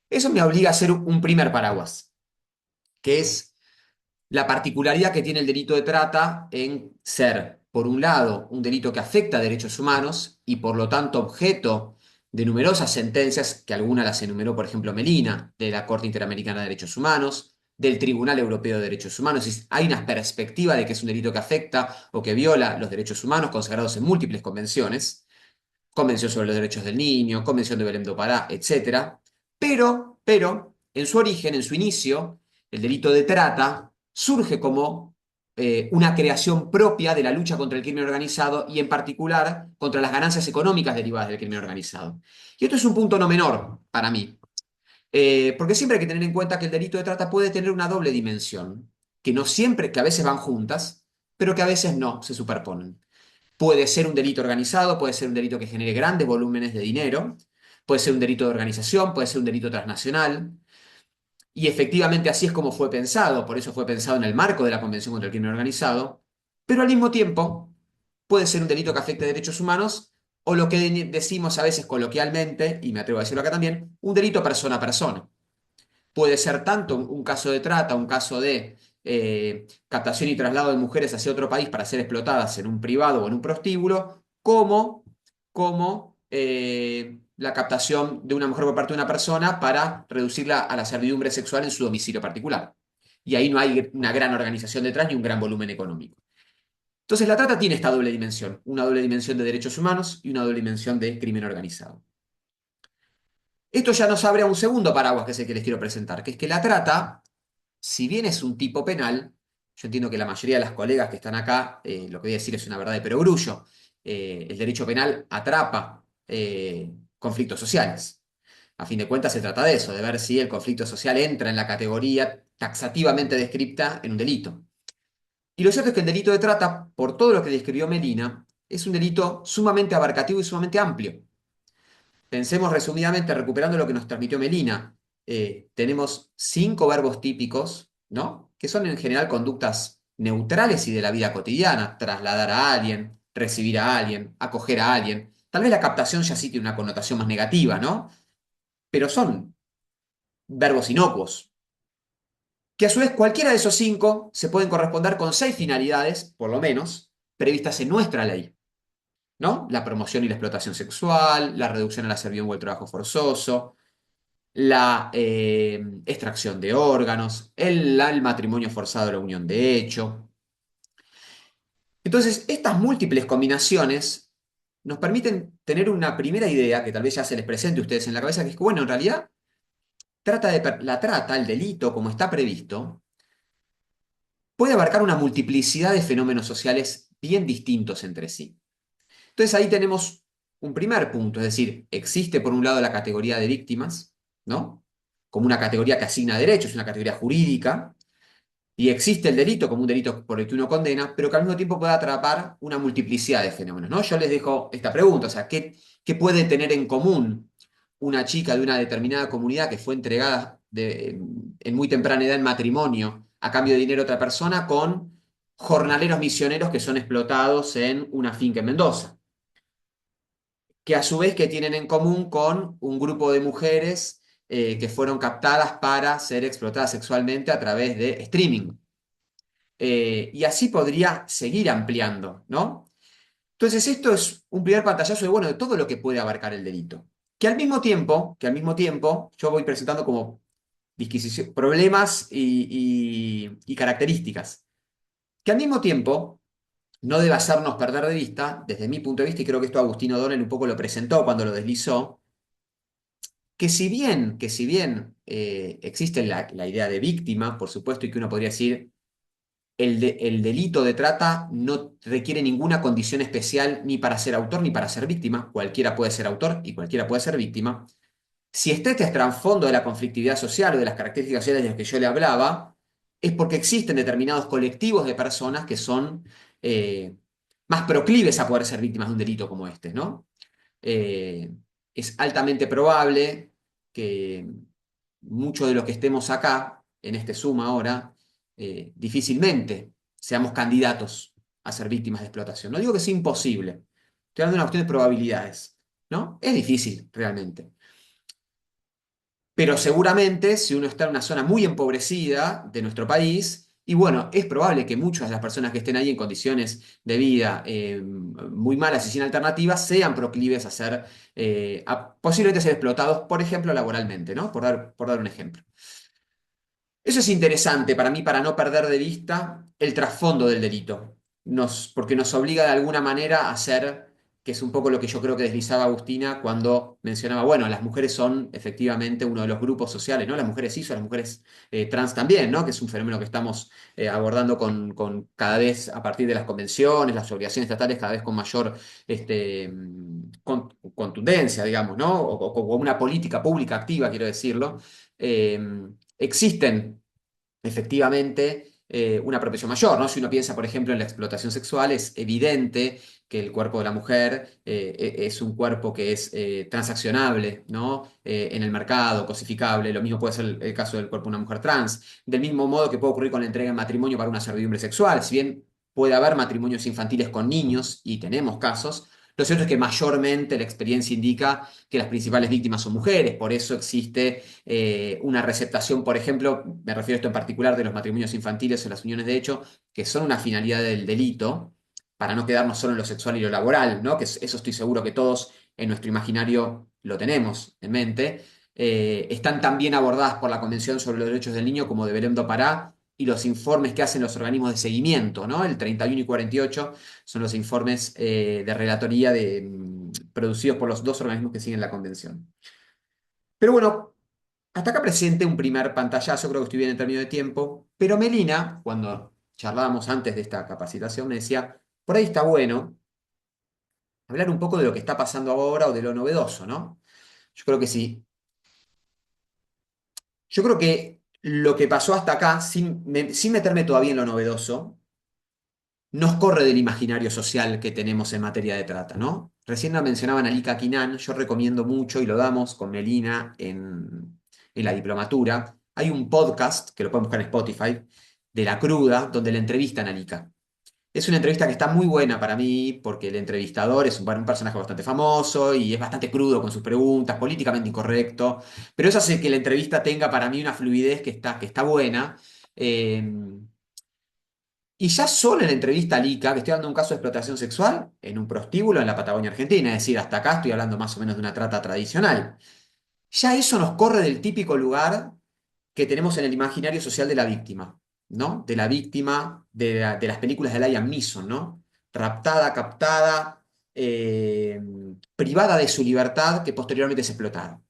Eso me obliga a hacer un primer paraguas, que es la particularidad que tiene el delito de trata en ser, por un lado, un delito que afecta a derechos humanos y por lo tanto objeto de numerosas sentencias, que algunas las enumeró, por ejemplo, Melina, de la Corte Interamericana de Derechos Humanos, del Tribunal Europeo de Derechos Humanos. Hay una perspectiva de que es un delito que afecta o que viola los derechos humanos consagrados en múltiples convenciones, Convención sobre los Derechos del Niño, Convención de Belém do Pará, etc. Pero, en su origen, en su inicio, el delito de trata surge como una creación propia de la lucha contra el crimen organizado y en particular contra las ganancias económicas derivadas del crimen organizado. Y esto es un punto no menor para mí, porque siempre hay que tener en cuenta que el delito de trata puede tener una doble dimensión, que no siempre, que a veces van juntas, pero que a veces no, se superponen. Puede ser un delito organizado, puede ser un delito que genere grandes volúmenes de dinero, puede ser un delito de organización, puede ser un delito transnacional. Y efectivamente así es como fue pensado, por eso fue pensado en el marco de la Convención contra el Crimen Organizado, pero al mismo tiempo puede ser un delito que afecte derechos humanos o lo que decimos a veces coloquialmente, y me atrevo a decirlo acá también, un delito persona a persona. Puede ser tanto un caso de trata, un caso de captación y traslado de mujeres hacia otro país para ser explotadas en un privado o en un prostíbulo, como la captación de una mujer por parte de una persona para reducirla a la servidumbre sexual en su domicilio particular. Y ahí no hay una gran organización detrás ni un gran volumen económico. Entonces la trata tiene esta doble dimensión, una doble dimensión de derechos humanos y una doble dimensión de crimen organizado. Esto ya nos abre a un segundo paraguas que es el que les quiero presentar, que es que la trata, si bien es un tipo penal, yo entiendo que la mayoría de las colegas que están acá, lo que voy a decir es una verdad de perogrullo. El derecho penal atrapa conflictos sociales. A fin de cuentas se trata de eso, de ver si el conflicto social entra en la categoría taxativamente descripta en un delito. Y lo cierto es que el delito de trata, por todo lo que describió Melina, es un delito sumamente abarcativo y sumamente amplio. Pensemos resumidamente, recuperando lo que nos transmitió Melina, tenemos 5 verbos típicos, ¿no? Que son en general conductas neutrales y de la vida cotidiana: trasladar a alguien, recibir a alguien, acoger a alguien. Tal vez la captación ya sí tiene una connotación más negativa, ¿no? Pero son verbos inocuos. que a su vez cualquiera de esos 5 se pueden corresponder con 6 finalidades, por lo menos, previstas en nuestra ley, ¿no? La promoción y la explotación sexual, la reducción a la servidumbre o el trabajo forzoso, la extracción de órganos, el matrimonio forzado o la unión de hecho. Entonces, estas múltiples combinaciones nos permiten tener una primera idea, que tal vez ya se les presente a ustedes en la cabeza, que es que, bueno, en realidad, la trata, el delito, como está previsto, puede abarcar una multiplicidad de fenómenos sociales bien distintos entre sí. Entonces ahí tenemos un primer punto, es decir, existe por un lado la categoría de víctimas, ¿no? Como una categoría que asigna derechos, una categoría jurídica, y existe el delito como un delito por el que uno condena, pero que al mismo tiempo puede atrapar una multiplicidad de fenómenos, ¿no? Yo les dejo esta pregunta, o sea, ¿qué puede tener en común una chica de una determinada comunidad que fue entregada en muy temprana edad en matrimonio a cambio de dinero a otra persona con jornaleros misioneros que son explotados en una finca en Mendoza? Que a su vez que tienen en común con un grupo de mujeres que fueron captadas para ser explotadas sexualmente a través de streaming. Y así podría seguir ampliando, ¿no? Entonces esto es un primer pantallazo de, bueno, de todo lo que puede abarcar el delito. Que al mismo tiempo, yo voy presentando como problemas y características. Que al mismo tiempo no debe hacernos perder de vista, desde mi punto de vista, y creo que esto Agustín O'Donnell un poco lo presentó cuando lo deslizó, que si bien existe la idea de víctima, por supuesto, y que uno podría decir, el delito de trata no requiere ninguna condición especial ni para ser autor ni para ser víctima, cualquiera puede ser autor y cualquiera puede ser víctima. Si está este trasfondo de la conflictividad social o de las características sociales de las que yo le hablaba, es porque existen determinados colectivos de personas que son más proclives a poder ser víctimas de un delito como este, ¿no? Eh, es altamente probable que muchos de los que estemos acá, en este Zoom ahora, difícilmente seamos candidatos a ser víctimas de explotación. No digo que sea imposible, estoy hablando de una cuestión de probabilidades, ¿no? Es difícil, realmente. Pero seguramente si uno está en una zona muy empobrecida de nuestro país, y bueno, es probable que muchas de las personas que estén ahí en condiciones de vida muy malas y sin alternativas sean proclives a ser, posiblemente ser explotados, por ejemplo, laboralmente, ¿no? Por dar un ejemplo. Eso es interesante para mí, para no perder de vista el trasfondo del delito, porque nos obliga de alguna manera a ser, que es un poco lo que yo creo que deslizaba Agustina cuando mencionaba, bueno, las mujeres son efectivamente uno de los grupos sociales, ¿no? Las mujeres cis o las mujeres trans también, ¿no? Que es un fenómeno que estamos abordando con cada vez a partir de las convenciones, las obligaciones estatales cada vez con mayor contundencia, digamos, ¿no? O como una política pública activa, quiero decirlo. Existen efectivamente una apropiación mayor, ¿no? Si uno piensa, por ejemplo, en la explotación sexual, es evidente que el cuerpo de la mujer es un cuerpo que es transaccionable, ¿no? En el mercado, cosificable. Lo mismo puede ser el caso del cuerpo de una mujer trans. Del mismo modo que puede ocurrir con la entrega en matrimonio para una servidumbre sexual. Si bien puede haber matrimonios infantiles con niños, y tenemos casos, lo cierto es que mayormente la experiencia indica que las principales víctimas son mujeres, por eso existe una receptación, por ejemplo, me refiero a esto en particular de los matrimonios infantiles o las uniones de hecho, que son una finalidad del delito, para no quedarnos solo en lo sexual y lo laboral, ¿no? Que eso estoy seguro que todos en nuestro imaginario lo tenemos en mente. Están también abordadas por la Convención sobre los Derechos del Niño como de Belém do Pará y los informes que hacen los organismos de seguimiento, ¿no? El 31 y 48 son los informes de relatoría producidos por los dos organismos que siguen la Convención. Pero bueno, hasta acá presente un primer pantallazo, creo que estoy bien en términos de tiempo, pero Melina, cuando charlábamos antes de esta capacitación, me decía, por ahí está bueno hablar un poco de lo que está pasando ahora o de lo novedoso, ¿no? Yo creo que sí. Yo creo que lo que pasó hasta acá, sin meterme todavía en lo novedoso, nos corre del imaginario social que tenemos en materia de trata, ¿no? Recién la mencionaban a Lika Kinan, yo recomiendo mucho y lo damos con Melina en la diplomatura. Hay un podcast, que lo pueden buscar en Spotify, de La Cruda, donde le entrevistan a Lika. Es una entrevista que está muy buena para mí, porque el entrevistador es un personaje bastante famoso y es bastante crudo con sus preguntas, políticamente incorrecto, pero eso hace que la entrevista tenga para mí una fluidez que está buena. Y ya solo en la entrevista a Lika, que estoy dando un caso de explotación sexual en un prostíbulo en la Patagonia Argentina, es decir, hasta acá estoy hablando más o menos de una trata tradicional. Ya eso nos corre del típico lugar que tenemos en el imaginario social de la víctima, ¿no? De la víctima de las películas de Liam Neeson, ¿no? Raptada, captada, eh, privada de su libertad, que posteriormente es explotada.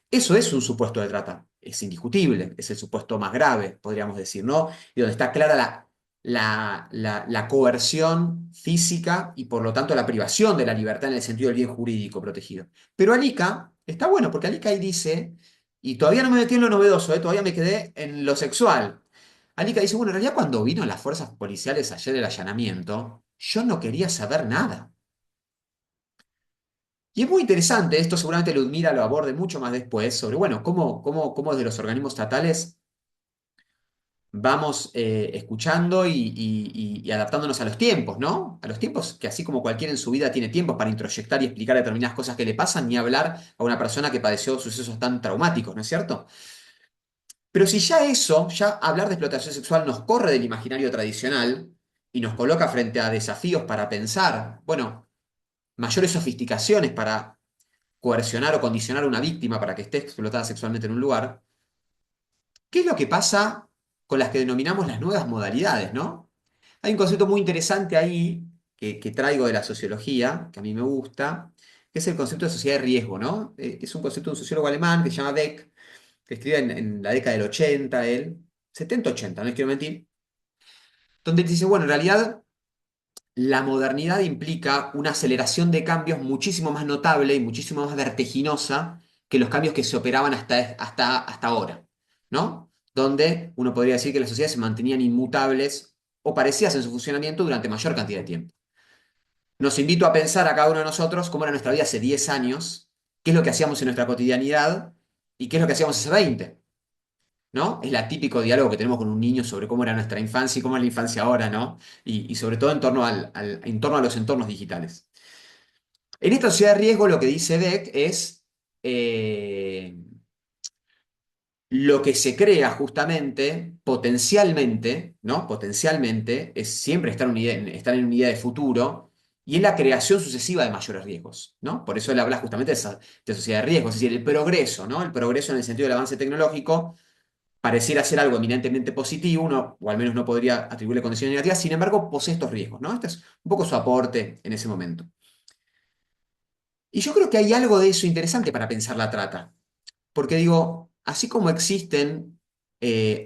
Eso es un supuesto de trata, es indiscutible, es el supuesto más grave, podríamos decir, ¿no? Y donde está clara la coerción física y por lo tanto la privación de la libertad en el sentido del bien jurídico protegido. Pero Alika está bueno, porque Alika ahí dice, y todavía no me metí en lo novedoso, todavía me quedé en lo sexual. Alika dice, bueno, en realidad cuando vino las fuerzas policiales ayer el allanamiento, yo no quería saber nada. Y es muy interesante, esto seguramente Ludmila lo aborde mucho más después, sobre, bueno, cómo desde los organismos estatales vamos escuchando y adaptándonos a los tiempos, ¿no? A los tiempos que así como cualquiera en su vida tiene tiempos para introyectar y explicar determinadas cosas que le pasan, ni hablar a una persona que padeció sucesos tan traumáticos, ¿no es cierto? Pero si ya eso, ya hablar de explotación sexual nos corre del imaginario tradicional y nos coloca frente a desafíos para pensar, bueno, mayores sofisticaciones para coercionar o condicionar a una víctima para que esté explotada sexualmente en un lugar, ¿qué es lo que pasa con las que denominamos las nuevas modalidades, ¿no? Hay un concepto muy interesante ahí que traigo de la sociología, que a mí me gusta, que es el concepto de sociedad de riesgo, ¿no? Es un concepto de un sociólogo alemán que se llama Beck, que escribe en la década del 80, él, 70-80, no les quiero mentir, donde dice, bueno, en realidad la modernidad implica una aceleración de cambios muchísimo más notable y muchísimo más vertiginosa que los cambios que se operaban hasta ahora, ¿no? Donde uno podría decir que las sociedades se mantenían inmutables o parecidas en su funcionamiento durante mayor cantidad de tiempo. Nos invito a pensar a cada uno de nosotros cómo era nuestra vida hace 10 años, qué es lo que hacíamos en nuestra cotidianidad y qué es lo que hacíamos hace 20. ¿No? Es el típico diálogo que tenemos con un niño sobre cómo era nuestra infancia y cómo es la infancia ahora, ¿no? Y sobre todo en torno a los entornos digitales. En esta sociedad de riesgo lo que dice Beck es eh, lo que se crea justamente, potencialmente, ¿no? Potencialmente, es siempre estar en una idea de futuro y es la creación sucesiva de mayores riesgos, ¿no? Por eso él habla justamente de sociedad de riesgos, es decir, el progreso, ¿no? El progreso en el sentido del avance tecnológico pareciera ser algo eminentemente positivo, uno, o al menos no podría atribuirle condiciones negativas, sin embargo, posee estos riesgos, ¿no? Este es un poco su aporte en ese momento. Y yo creo que hay algo de eso interesante para pensar la trata, porque digo, así como existen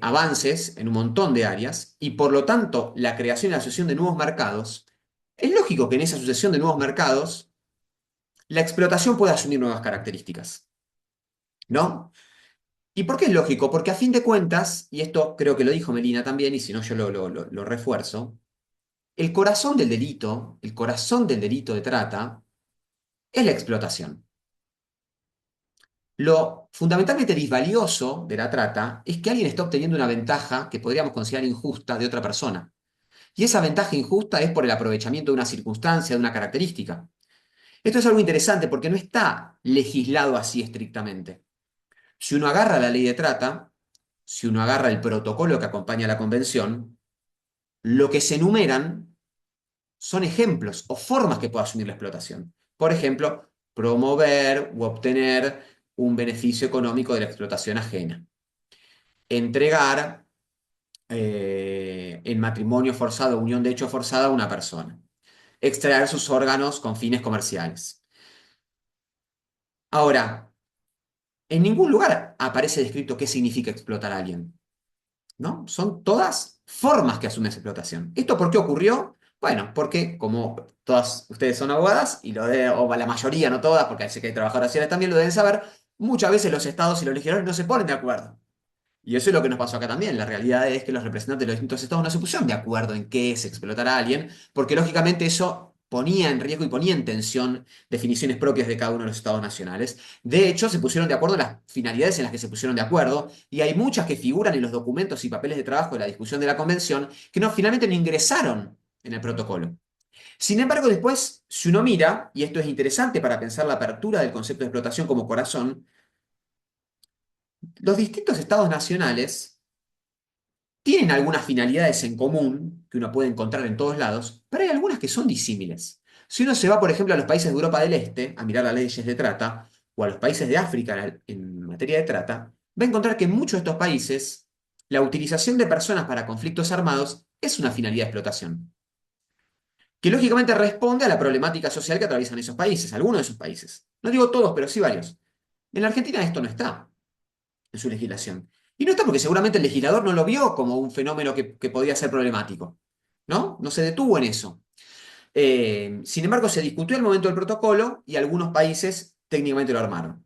avances en un montón de áreas, y por lo tanto la creación y la asociación de nuevos mercados, es lógico que en esa asociación de nuevos mercados, la explotación pueda asumir nuevas características, ¿no? ¿Y por qué es lógico? Porque a fin de cuentas, y esto creo que lo dijo Melina también, y si no yo lo refuerzo, el corazón del delito de trata, es la explotación. Lo fundamentalmente disvalioso de la trata es que alguien está obteniendo una ventaja que podríamos considerar injusta de otra persona. Y esa ventaja injusta es por el aprovechamiento de una circunstancia, de una característica. Esto es algo interesante porque no está legislado así estrictamente. Si uno agarra la ley de trata, si uno agarra el protocolo que acompaña a la convención, lo que se enumeran son ejemplos o formas que puede asumir la explotación. Por ejemplo, promover u obtener un beneficio económico de la explotación ajena. Entregar en matrimonio forzado, unión de hecho forzada a una persona. Extraer sus órganos con fines comerciales. Ahora, en ningún lugar aparece descrito qué significa explotar a alguien, ¿no? Son todas formas que asume esa explotación. ¿Esto por qué ocurrió? Bueno, porque como todas ustedes son abogadas, o la mayoría, no todas, porque sé que hay trabajadoras sociales también lo deben saber, muchas veces los estados y los legisladores no se ponen de acuerdo. Y eso es lo que nos pasó acá también. La realidad es que los representantes de los distintos estados no se pusieron de acuerdo en qué es explotar a alguien, porque lógicamente eso ponía en riesgo y ponía en tensión definiciones propias de cada uno de los estados nacionales. De hecho, se pusieron de acuerdo en las finalidades en las que se pusieron de acuerdo, y hay muchas que figuran en los documentos y papeles de trabajo de la discusión de la convención que no, finalmente no ingresaron en el protocolo. Sin embargo, después, si uno mira, y esto es interesante para pensar la apertura del concepto de explotación como corazón, los distintos estados nacionales tienen algunas finalidades en común que uno puede encontrar en todos lados, pero hay algunas que son disímiles. Si uno se va, por ejemplo, a los países de Europa del Este a mirar las leyes de trata, o a los países de África en materia de trata, va a encontrar que en muchos de estos países la utilización de personas para conflictos armados es una finalidad de explotación, que lógicamente responde a la problemática social que atraviesan esos países, algunos de esos países. No digo todos, pero sí varios. En la Argentina esto no está en su legislación. Y no está porque seguramente el legislador no lo vio como un fenómeno que podía ser problemático. ¿No? No se detuvo en eso. Sin embargo, se discutió el momento del protocolo y algunos países técnicamente lo armaron.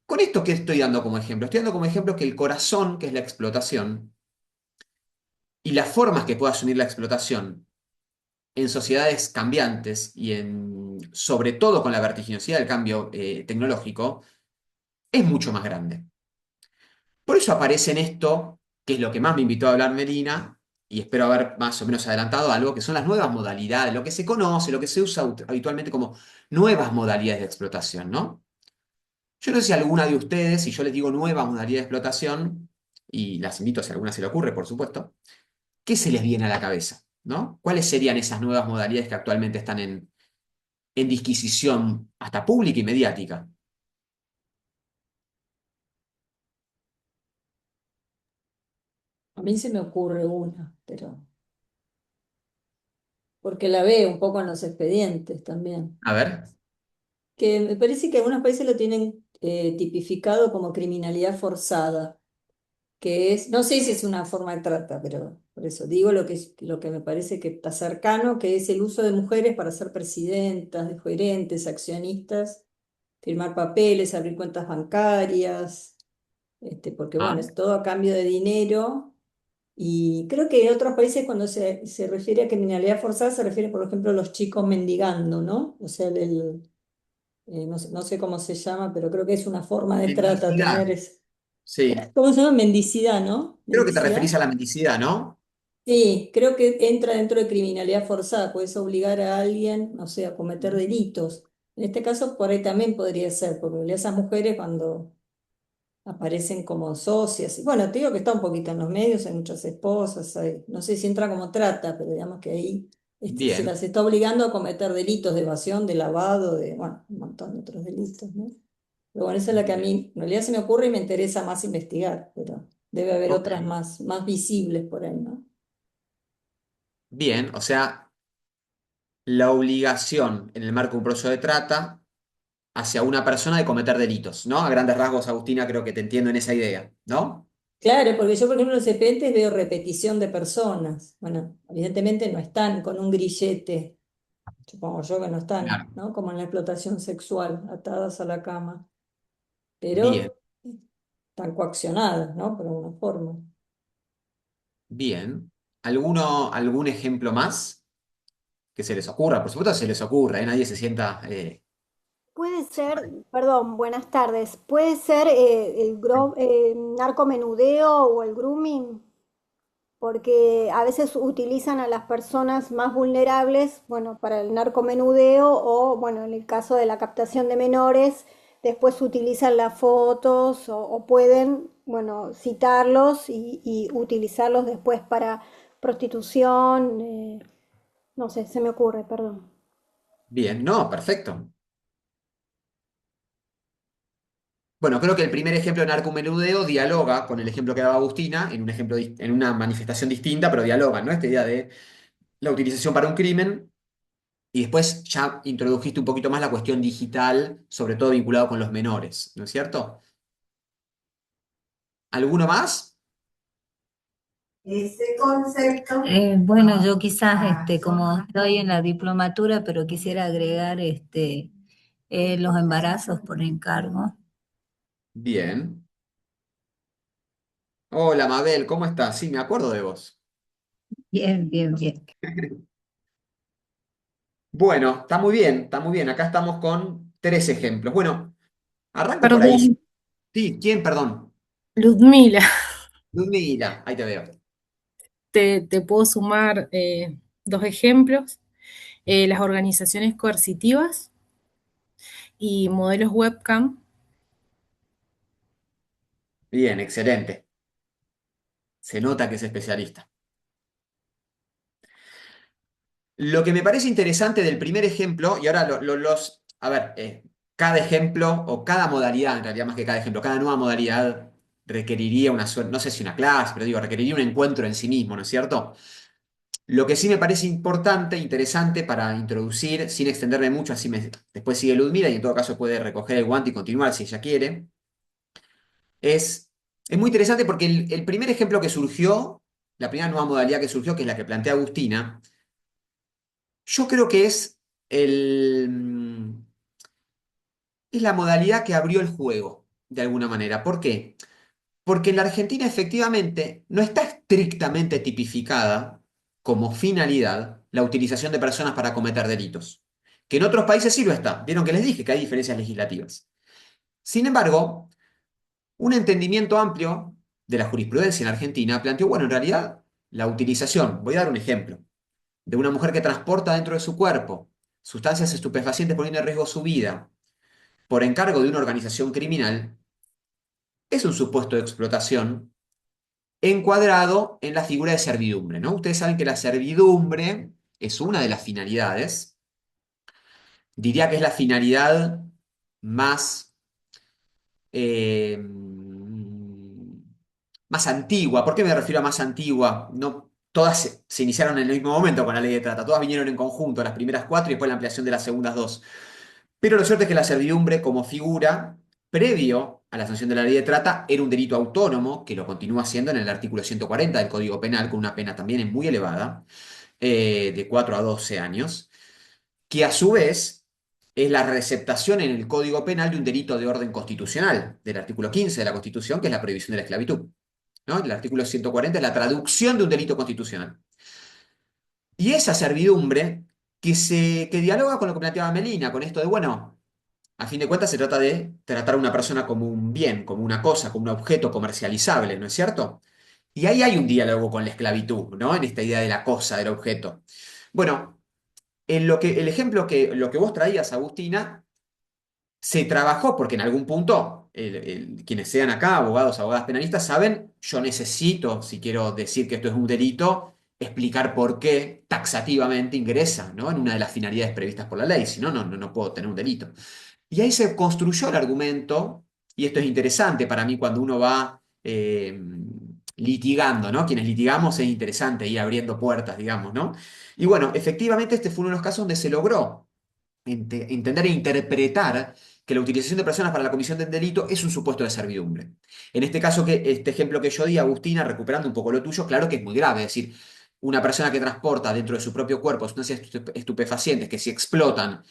¿Con esto qué estoy dando como ejemplo? Estoy dando como ejemplo que el corazón, que es la explotación, y las formas que puede asumir la explotación en sociedades cambiantes y sobre todo con la vertiginosidad del cambio tecnológico, es mucho más grande. Por eso aparece en esto, que es lo que más me invitó a hablar Melina, y espero haber más o menos adelantado algo, que son las nuevas modalidades, lo que se conoce, lo que se usa habitualmente como nuevas modalidades de explotación, ¿no? Yo no sé si alguna de ustedes, si yo les digo nueva modalidad de explotación, y las invito si a alguna se le ocurre, por supuesto, ¿qué se les viene a la cabeza? ¿No? ¿Cuáles serían esas nuevas modalidades que actualmente están en disquisición hasta pública y mediática? A mí se me ocurre una, pero porque la veo un poco en los expedientes también, A ver, que me parece que algunos países lo tienen tipificado como criminalidad forzada, que es, no sé si es una forma de trata, pero por eso digo lo que me parece que está cercano, que es el uso de mujeres para ser presidentas, de gerentes, accionistas, firmar papeles, abrir cuentas bancarias, porque ah, bueno, es todo a cambio de dinero. Y creo que en otros países cuando se refiere a criminalidad forzada se refiere, por ejemplo, a los chicos mendigando, ¿no? O sea, no sé cómo se llama, pero creo que es una forma de trata mendicidad, tener sí. ¿cómo se llama? Mendicidad, ¿no? Creo que te referís Mendicidad. a la mendicidad, ¿no? Sí, creo que entra dentro de criminalidad forzada, puedes obligar a alguien, no sé, a cometer delitos. En este caso, por ahí también podría ser, porque esas mujeres cuando aparecen como socias. Y bueno, te digo que está un poquito en los medios, hay muchas esposas, no sé si entra como trata, pero digamos que ahí se Bien, las está obligando a cometer delitos de evasión, de lavado, bueno, un montón de otros delitos, ¿no? Pero bueno, esa es la que a bien, mí en realidad se me ocurre y me interesa más investigar, pero debe haber ok. otras más visibles por ahí, ¿no? Bien, o sea, la obligación en el marco de un proceso de trata hacia una persona de cometer delitos, ¿no? A grandes rasgos, Agustina, creo que te entiendo en esa idea, ¿no? Claro, porque yo, por ejemplo, en los expedientes veo repetición de personas. Bueno, evidentemente no están con un grillete, supongo yo que no están, Claro. ¿no? Como en la explotación sexual, atadas a la cama, Bien, pero están coaccionadas, ¿no? Por alguna forma. bien. ¿Algún ejemplo más que se les ocurra? Por supuesto, se les ocurra, ¿eh? Nadie se sienta. Puede ser, perdón, buenas tardes, puede ser narcomenudeo o el grooming, porque a veces utilizan a las personas más vulnerables, bueno, para el narcomenudeo o, bueno, en el caso de la captación de menores, después utilizan las fotos o pueden, bueno, citarlos y utilizarlos después para prostitución, no sé, se me ocurre, perdón. Bien, no, perfecto. Bueno, creo que el primer ejemplo de narcomenudeo dialoga con el ejemplo que daba Agustina, en un ejemplo, en una manifestación distinta, pero dialoga, ¿no? Esta idea de la utilización para un crimen. Y después ya introdujiste un poquito más la cuestión digital, sobre todo vinculado con los menores, ¿no es cierto? ¿Alguno más? Ese concepto. Bueno, yo quizás, como estoy en la diplomatura, pero quisiera agregar, los embarazos por encargo. Bien. Hola, Mabel, ¿cómo estás? Sí, me acuerdo de vos. Bien, bien, bien. Bueno, está muy bien, está muy bien. Acá estamos con tres ejemplos. Bueno, arranco por ahí. Perdón, Sí, ¿quién? Perdón. Ludmila, Ludmila, ahí te veo. te puedo sumar dos ejemplos, las organizaciones coercitivas y modelos webcam. Bien, excelente. Se nota que es especialista. Lo que me parece interesante del primer ejemplo, y ahora a ver, cada ejemplo o cada modalidad, en realidad más que cada ejemplo, cada nueva modalidad requeriría una suerte, no sé si una clase, pero digo, requeriría un encuentro en sí mismo, ¿no es cierto? Lo que sí me parece importante, interesante para introducir, sin extenderme mucho, después sigue Ludmila y en todo caso puede recoger el guante y continuar si ella quiere, es, es muy interesante porque el primer ejemplo que surgió, la primera nueva modalidad que surgió, que es la que plantea Agustina, yo creo que el, es la modalidad que abrió el juego, de alguna manera. ¿Por qué? Porque en la Argentina efectivamente no está estrictamente tipificada como finalidad la utilización de personas para cometer delitos. Que en otros países sí lo está. Vieron que les dije que hay diferencias legislativas. Sin embargo, un entendimiento amplio de la jurisprudencia en Argentina planteó, bueno, en realidad la utilización, voy a dar un ejemplo, de una mujer que transporta dentro de su cuerpo sustancias estupefacientes poniendo en riesgo su vida por encargo de una organización criminal, es un supuesto de explotación encuadrado en la figura de servidumbre, ¿no? Ustedes saben que la servidumbre es una de las finalidades, diría que es la finalidad más, eh, más antigua. ¿Por qué me refiero a más antigua? No, todas se iniciaron en el mismo momento con la ley de trata, todas vinieron en conjunto, las primeras cuatro y después la ampliación de las segundas dos. Pero lo cierto es que la servidumbre como figura, previo a la sanción de la ley de trata, era un delito autónomo, que lo continúa siendo en el artículo 140 del Código Penal, con una pena también muy elevada, de 4 a 12 años, que a su vez es la receptación en el Código Penal de un delito de orden constitucional, del artículo 15 de la Constitución, que es la prohibición de la esclavitud. ¿No? El artículo 140 es la traducción de un delito constitucional. Y esa servidumbre que dialoga con lo que planteaba Melina, con esto de, bueno, a fin de cuentas se trata de tratar a una persona como un bien, como una cosa, como un objeto comercializable, ¿no es cierto? Y ahí hay un diálogo con la esclavitud, ¿no? En esta idea de la cosa, del objeto. Bueno, el ejemplo lo que vos traías, Agustina, se trabajó porque en algún punto, quienes sean acá, abogados, abogadas penalistas, saben, yo necesito, si quiero decir que esto es un delito, explicar por qué taxativamente ingresa, ¿no? En una de las finalidades previstas por la ley, si no, no puedo tener un delito. Y ahí se construyó el argumento, y esto es interesante para mí cuando uno va litigando, ¿no? Quienes litigamos es interesante ir abriendo puertas, digamos, ¿no? Y bueno, efectivamente este fue uno de los casos donde se logró entender e interpretar que la utilización de personas para la comisión del delito es un supuesto de servidumbre. En este caso, este ejemplo que yo di, Agustina, recuperando un poco lo tuyo, claro que es muy grave, es decir, una persona que transporta dentro de su propio cuerpo sustancias estupefacientes que si explotan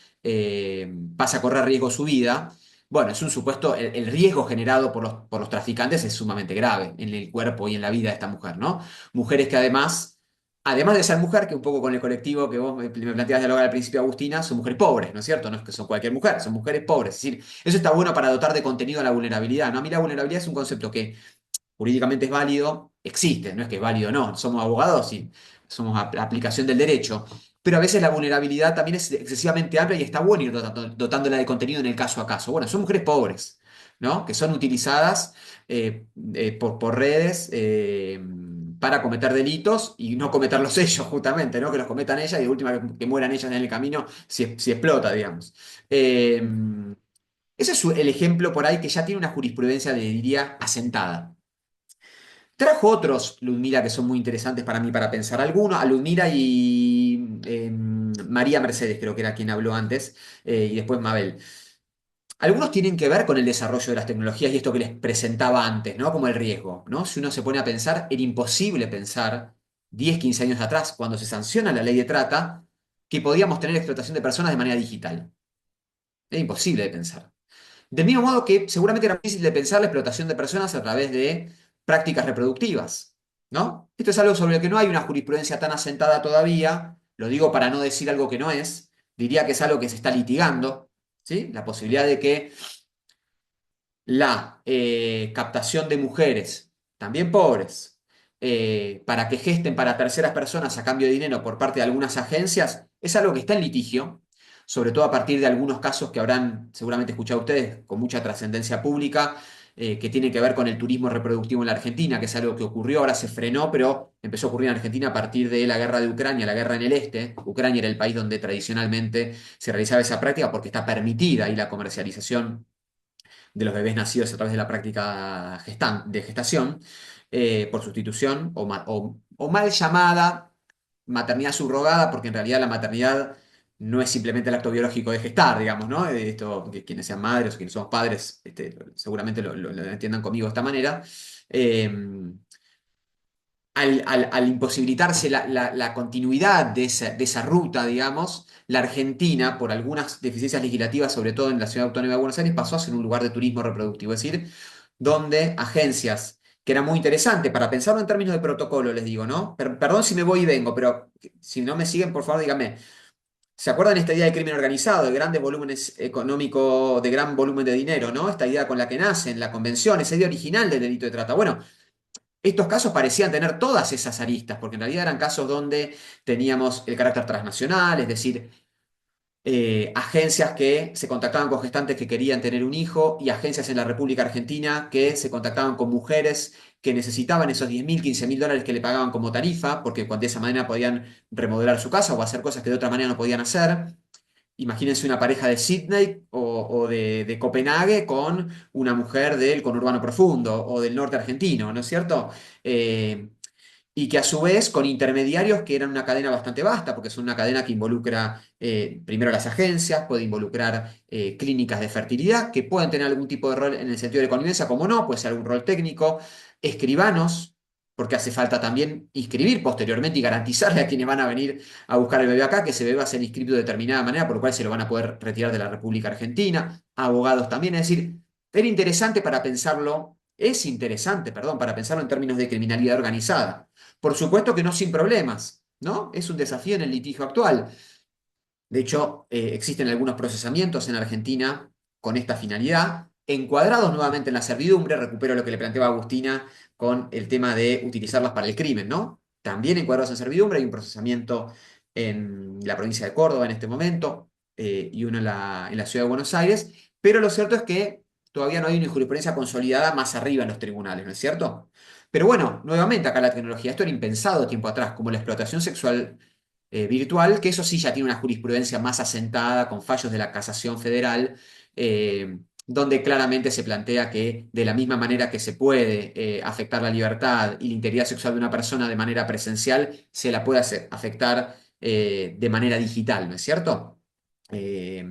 pasa a correr riesgo su vida, bueno, es un supuesto, el riesgo generado por los traficantes es sumamente grave en el cuerpo y en la vida de esta mujer, ¿no? Mujeres que además de ser mujer, que un poco con el colectivo que vos me planteabas dialogar al principio, Agustina, son mujeres pobres, ¿no es cierto? No es que son cualquier mujer, son mujeres pobres. Es decir, eso está bueno para dotar de contenido a la vulnerabilidad, ¿no? A mí la vulnerabilidad es un concepto que jurídicamente es válido, existe, no es que es válido o no, somos abogados y somos aplicación del derecho, pero a veces la vulnerabilidad también es excesivamente amplia y está bueno ir dotándola de contenido en el caso a caso. Bueno, son mujeres pobres, ¿no? Que son utilizadas por redes para cometer delitos y no cometerlos ellos, justamente, ¿no? Que los cometan ellas y de última que mueran ellas en el camino si explota, digamos. Eh, Ese es el ejemplo por ahí que ya tiene una jurisprudencia, diría, asentada. Trajo otros, Ludmila, que son muy interesantes para mí para pensar. Algunos, a Ludmila y María Mercedes, creo que era quien habló antes, y después Mabel. Algunos tienen que ver con el desarrollo de las tecnologías y esto que les presentaba antes, ¿no? Como el riesgo, ¿no? Si uno se pone a pensar, era imposible pensar 10, 15 años atrás, cuando se sanciona la ley de trata, que podíamos tener explotación de personas de manera digital. Era imposible de pensar. Del mismo modo que seguramente era difícil de pensar la explotación de personas a través de prácticas reproductivas, ¿no? Esto es algo sobre lo que no hay una jurisprudencia tan asentada todavía, lo digo para no decir algo que no es, diría que es algo que se está litigando, ¿sí? La posibilidad de que la captación de mujeres, también pobres, para que gesten para terceras personas a cambio de dinero por parte de algunas agencias, es algo que está en litigio, sobre todo a partir de algunos casos que habrán seguramente escuchado ustedes con mucha trascendencia pública, que tiene que ver con el turismo reproductivo en la Argentina, que es algo que ocurrió, ahora se frenó, pero empezó a ocurrir en Argentina a partir de la guerra de Ucrania, la guerra en el este. Ucrania era el país donde tradicionalmente se realizaba esa práctica porque está permitida ahí la comercialización de los bebés nacidos a través de la práctica de gestación, por sustitución o mal llamada maternidad subrogada, porque en realidad la maternidad no es simplemente el acto biológico de gestar, digamos, ¿no? Esto, que quienes sean madres o quienes somos padres, seguramente lo entiendan conmigo de esta manera. Eh, al imposibilitarse la continuidad de esa ruta, digamos, la Argentina, por algunas deficiencias legislativas, sobre todo en la Ciudad Autónoma de Buenos Aires, pasó a ser un lugar de turismo reproductivo, es decir, donde agencias, que era muy interesante para pensarlo en términos de protocolo, les digo, ¿no? Perdón si me voy y vengo, pero si no me siguen, por favor, díganme. ¿Se acuerdan esta idea de crimen organizado, de grandes volúmenes económicos, de gran volumen de dinero, ¿no? Esta idea con la que nacen, la convención, esa idea original del delito de trata. Bueno, estos casos parecían tener todas esas aristas, porque en realidad eran casos donde teníamos el carácter transnacional, es decir, agencias que se contactaban con gestantes que querían tener un hijo y agencias en la República Argentina que se contactaban con mujeres que necesitaban esos 10.000, 15.000 dólares que le pagaban como tarifa, porque de esa manera podían remodelar su casa o hacer cosas que de otra manera no podían hacer. Imagínense una pareja de Sydney o de Copenhague con una mujer del conurbano profundo o del norte argentino, ¿no es cierto? Eh, y que a su vez con intermediarios que eran una cadena bastante vasta, porque son una cadena que involucra primero las agencias, puede involucrar clínicas de fertilidad, que pueden tener algún tipo de rol en el sentido de convivencia, como no, puede ser algún rol técnico, escribanos, porque hace falta también inscribir posteriormente y garantizarle a quienes van a venir a buscar el bebé acá que ese bebé va a ser inscrito de determinada manera, por lo cual se lo van a poder retirar de la República Argentina, abogados también, es decir, era interesante para pensarlo, es interesante, perdón, para pensarlo en términos de criminalidad organizada. Por supuesto que no sin problemas, ¿no? Es un desafío en el litigio actual. De hecho, existen algunos procesamientos en Argentina con esta finalidad, encuadrados nuevamente en la servidumbre, recupero lo que le planteaba Agustina con el tema de utilizarlas para el crimen, ¿no? También encuadrados en servidumbre, hay un procesamiento en la provincia de Córdoba en este momento y uno en la ciudad de Buenos Aires, pero lo cierto es que todavía no hay una jurisprudencia consolidada más arriba en los tribunales, ¿no es cierto? Pero bueno, nuevamente acá la tecnología, esto era impensado tiempo atrás, como la explotación sexual virtual, que eso sí ya tiene una jurisprudencia más asentada con fallos de la Casación Federal, donde claramente se plantea que de la misma manera que se puede afectar la libertad y la integridad sexual de una persona de manera presencial, se la puede afectar de manera digital, ¿no es cierto? Eh,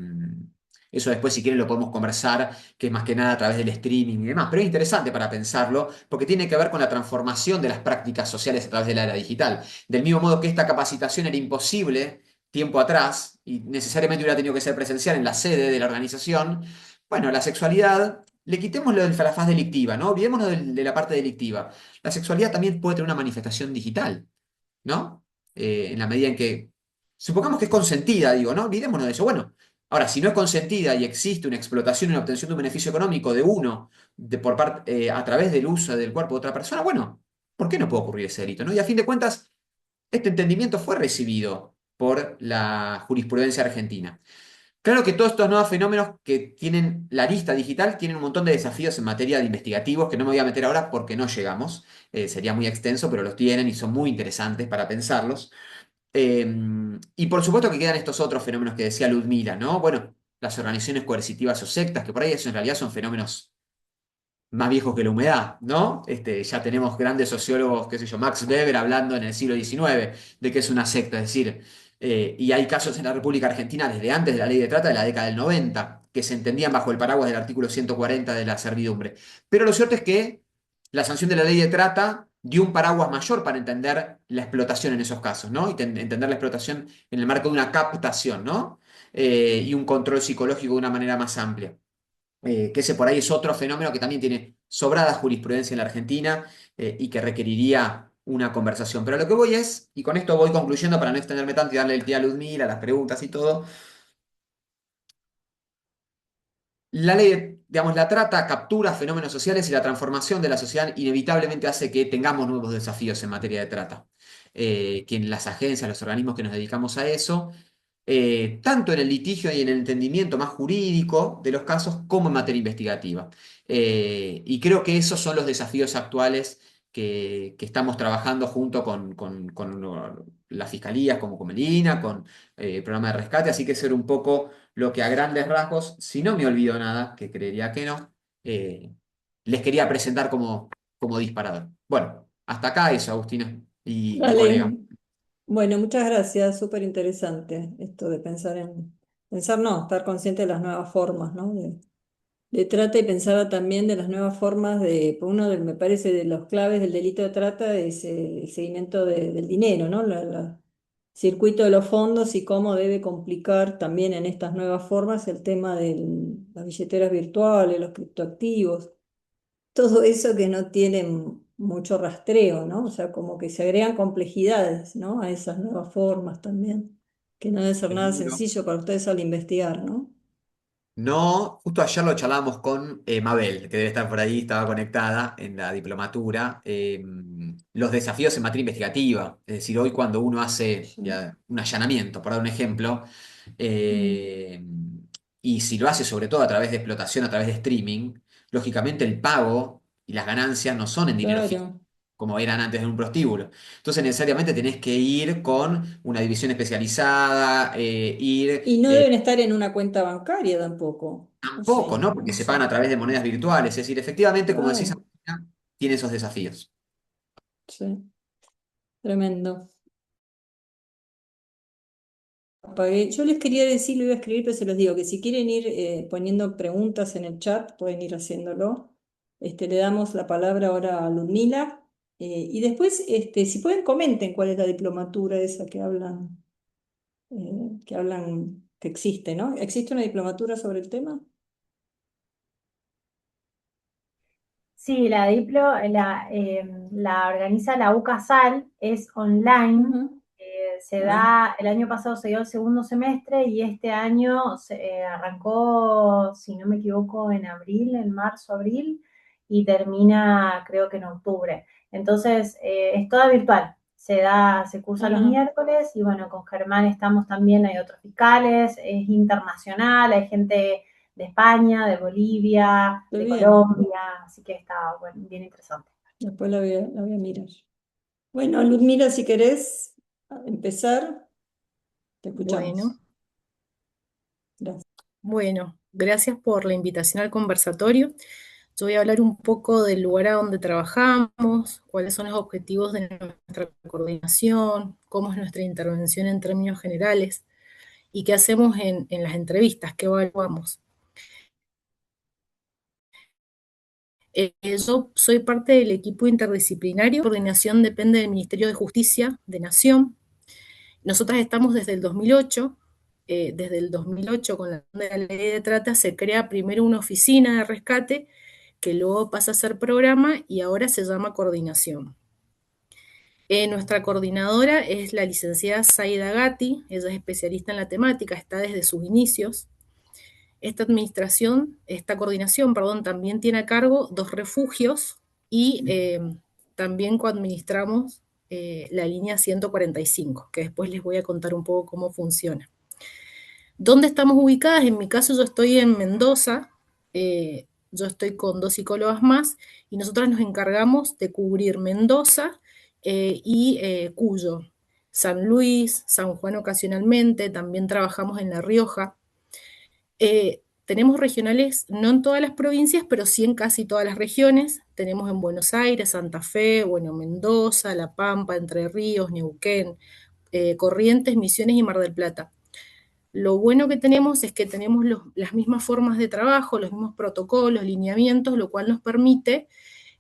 Eso después, si quieren, lo podemos conversar, que es más que nada a través del streaming y demás. Pero es interesante para pensarlo, porque tiene que ver con la transformación de las prácticas sociales a través de la era digital. Del mismo modo que esta capacitación era imposible tiempo atrás y necesariamente hubiera tenido que ser presencial en la sede de la organización, bueno, la sexualidad, le quitemos lo de la faz delictiva, ¿no? Olvidémonos de la parte delictiva. La sexualidad también puede tener una manifestación digital, ¿no? En la medida en que, supongamos que es consentida, digo, ¿no? Olvidémonos de eso. Bueno, ahora, si no es consentida y existe una explotación y una obtención de un beneficio económico de uno por parte, a través del uso del cuerpo de otra persona, bueno, ¿por qué no puede ocurrir ese delito, ¿no? Y a fin de cuentas, este entendimiento fue recibido por la jurisprudencia argentina. Claro que todos estos nuevos fenómenos que tienen la lista digital tienen un montón de desafíos en materia de investigativos que no me voy a meter ahora porque no llegamos. Sería muy extenso, pero los tienen y son muy interesantes para pensarlos. Y por supuesto que quedan estos otros fenómenos que decía Ludmila, ¿no? Bueno, las organizaciones coercitivas o sectas, que por ahí eso en realidad son fenómenos más viejos que la humedad, ¿no? Ya tenemos grandes sociólogos, qué sé yo, Max Weber hablando en el siglo XIX de que es una secta, es decir, y hay casos en la República Argentina desde antes de la ley de trata de la década del 90 que se entendían bajo el paraguas del artículo 140 de la servidumbre. Pero lo cierto es que la sanción de la ley de trata dio un paraguas mayor para entender la explotación en esos casos, ¿no? Y entender la explotación en el marco de una captación, ¿no? Y un control psicológico de una manera más amplia. Que ese por ahí es otro fenómeno que también tiene sobrada jurisprudencia en la Argentina y que requeriría una conversación. Pero lo que voy es, y con esto voy concluyendo para no extenderme tanto y darle el pie a Ludmila, las preguntas y todo, la ley, digamos, la trata captura fenómenos sociales y la transformación de la sociedad inevitablemente hace que tengamos nuevos desafíos en materia de trata. Que en las agencias, los organismos que nos dedicamos a eso, tanto en el litigio y en el entendimiento más jurídico de los casos como en materia investigativa. Y creo que esos son los desafíos actuales que estamos trabajando junto con las fiscalías, como con Melina, con el programa de rescate, así que ser un poco lo que a grandes rasgos, si no me olvido nada, que creería que no, les quería presentar como disparador. Bueno, hasta acá eso, Agustina y colega. Dale. Bueno, muchas gracias, súper interesante esto de pensar no, estar consciente de las nuevas formas, ¿no? De trata y pensaba también de las nuevas formas uno me parece, de los claves del delito de trata es el seguimiento del dinero, ¿no? Circuito de los fondos y cómo debe complicar también en estas nuevas formas el tema de las billeteras virtuales, los criptoactivos, todo eso que no tienen mucho rastreo, ¿no? O sea, como que se agregan complejidades, ¿no? A esas nuevas formas también, que no debe ser nada Seguro. sencillo para ustedes al investigar, ¿no? No, justo ayer lo charlábamos con Mabel, que debe estar por ahí, estaba conectada en la diplomatura. Los desafíos en materia investigativa, es decir, hoy cuando uno hace Sí. ya un allanamiento, por dar un ejemplo, Mm, eh, y si lo hace sobre todo a través de explotación, a través de streaming, lógicamente el pago y las ganancias no son en dinero físico, claro. como eran antes en un prostíbulo. Entonces necesariamente tenés que ir con una división especializada, ir... Y no deben estar en una cuenta bancaria tampoco. ¿O Tampoco, sí? ¿no? Porque No se pagan a sé. través de monedas virtuales. Es decir, efectivamente, como decís, Claro, Agustina, tiene esos desafíos. sí, tremendo. Apagué. Yo les quería decir, lo iba a escribir, pero se los digo, que si quieren ir poniendo preguntas en el chat, pueden ir haciéndolo. Le damos la palabra ahora a Ludmila. Y después, si pueden, comenten cuál es la diplomatura esa que existe, ¿no? ¿Existe una diplomatura sobre el tema? Sí, la Diplo la organiza la UCASAL, es online, Ujú. se Ah, da, el año pasado se dio el segundo semestre y este año arrancó, si no me equivoco, en abril, en marzo, abril, y termina creo que en octubre. Entonces, es toda virtual, se cursa los ajá, miércoles y bueno, con Germán estamos también, hay otros fiscales, es internacional, hay gente de España, de Bolivia, está de bien. Colombia, así que está bueno, bien interesante. Después la voy a mirar. Bueno, Ludmila, si querés empezar, te escuchamos. Bueno, Gracias. bueno, gracias por la invitación al conversatorio. Yo voy a hablar un poco del lugar a donde trabajamos, cuáles son los objetivos de nuestra coordinación, cómo es nuestra intervención en términos generales y qué hacemos en las entrevistas, qué evaluamos. Yo soy parte del equipo interdisciplinario. La coordinación depende del Ministerio de Justicia de Nación. Nosotras estamos desde el 2008. Desde el 2008, con la ley de trata, se crea primero una oficina de rescate, que luego pasa a ser programa y ahora se llama coordinación. Nuestra coordinadora es la licenciada Zaida Gatti, ella es especialista en la temática, está desde sus inicios. Esta coordinación, perdón, también tiene a cargo 2 refugios y también coadministramos la línea 145, que después les voy a contar un poco cómo funciona. ¿Dónde estamos ubicadas? En mi caso yo estoy en Mendoza, yo estoy con 2 psicólogas más y nosotras nos encargamos de cubrir Mendoza y Cuyo, San Luis, San Juan ocasionalmente, también trabajamos en La Rioja. Tenemos regionales, no en todas las provincias, pero sí en casi todas las regiones. Tenemos en Buenos Aires, Santa Fe, bueno, Mendoza, La Pampa, Entre Ríos, Neuquén, Corrientes, Misiones y Mar del Plata. Lo bueno que tenemos es que tenemos las mismas formas de trabajo, los mismos protocolos, lineamientos, lo cual nos permite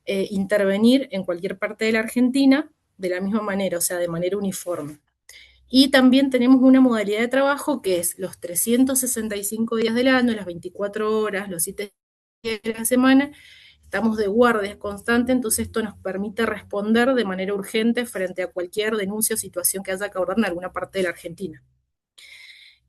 intervenir en cualquier parte de la Argentina de la misma manera, o sea, de manera uniforme. Y también tenemos una modalidad de trabajo que es los 365 días del año, las 24 horas, los 7 días de la semana. Estamos de guardia constante, entonces esto nos permite responder de manera urgente frente a cualquier denuncia o situación que haya que abordar en alguna parte de la Argentina.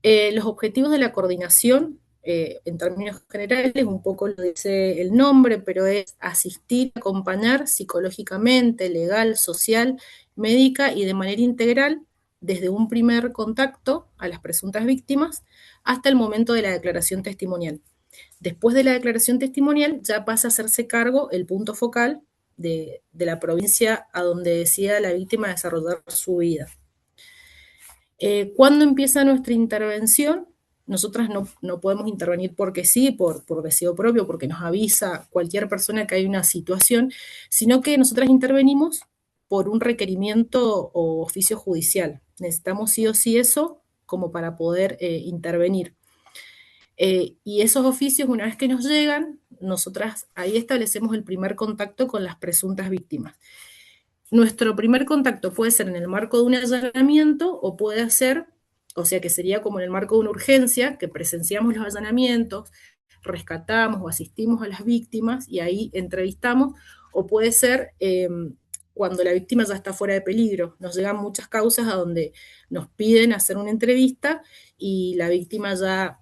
Los objetivos de la coordinación, en términos generales, un poco lo dice el nombre, pero es asistir, acompañar psicológicamente, legal, social, médica y de manera integral desde un primer contacto a las presuntas víctimas hasta el momento de la declaración testimonial. Después de la declaración testimonial ya pasa a hacerse cargo el punto focal de la provincia a donde decida la víctima desarrollar su vida. ¿Cuándo empieza nuestra intervención? Nosotras no podemos intervenir porque sí, por deseo propio, porque nos avisa cualquier persona que hay una situación, sino que nosotras intervenimos por un requerimiento o oficio judicial. Necesitamos sí o sí eso como para poder intervenir. Y esos oficios, una vez que nos llegan, nosotras ahí establecemos el primer contacto con las presuntas víctimas. Nuestro primer contacto puede ser en el marco de un allanamiento o puede ser, o sea que sería como en el marco de una urgencia, que presenciamos los allanamientos, rescatamos o asistimos a las víctimas y ahí entrevistamos, o puede ser cuando la víctima ya está fuera de peligro. Nos llegan muchas causas a donde nos piden hacer una entrevista y la víctima ya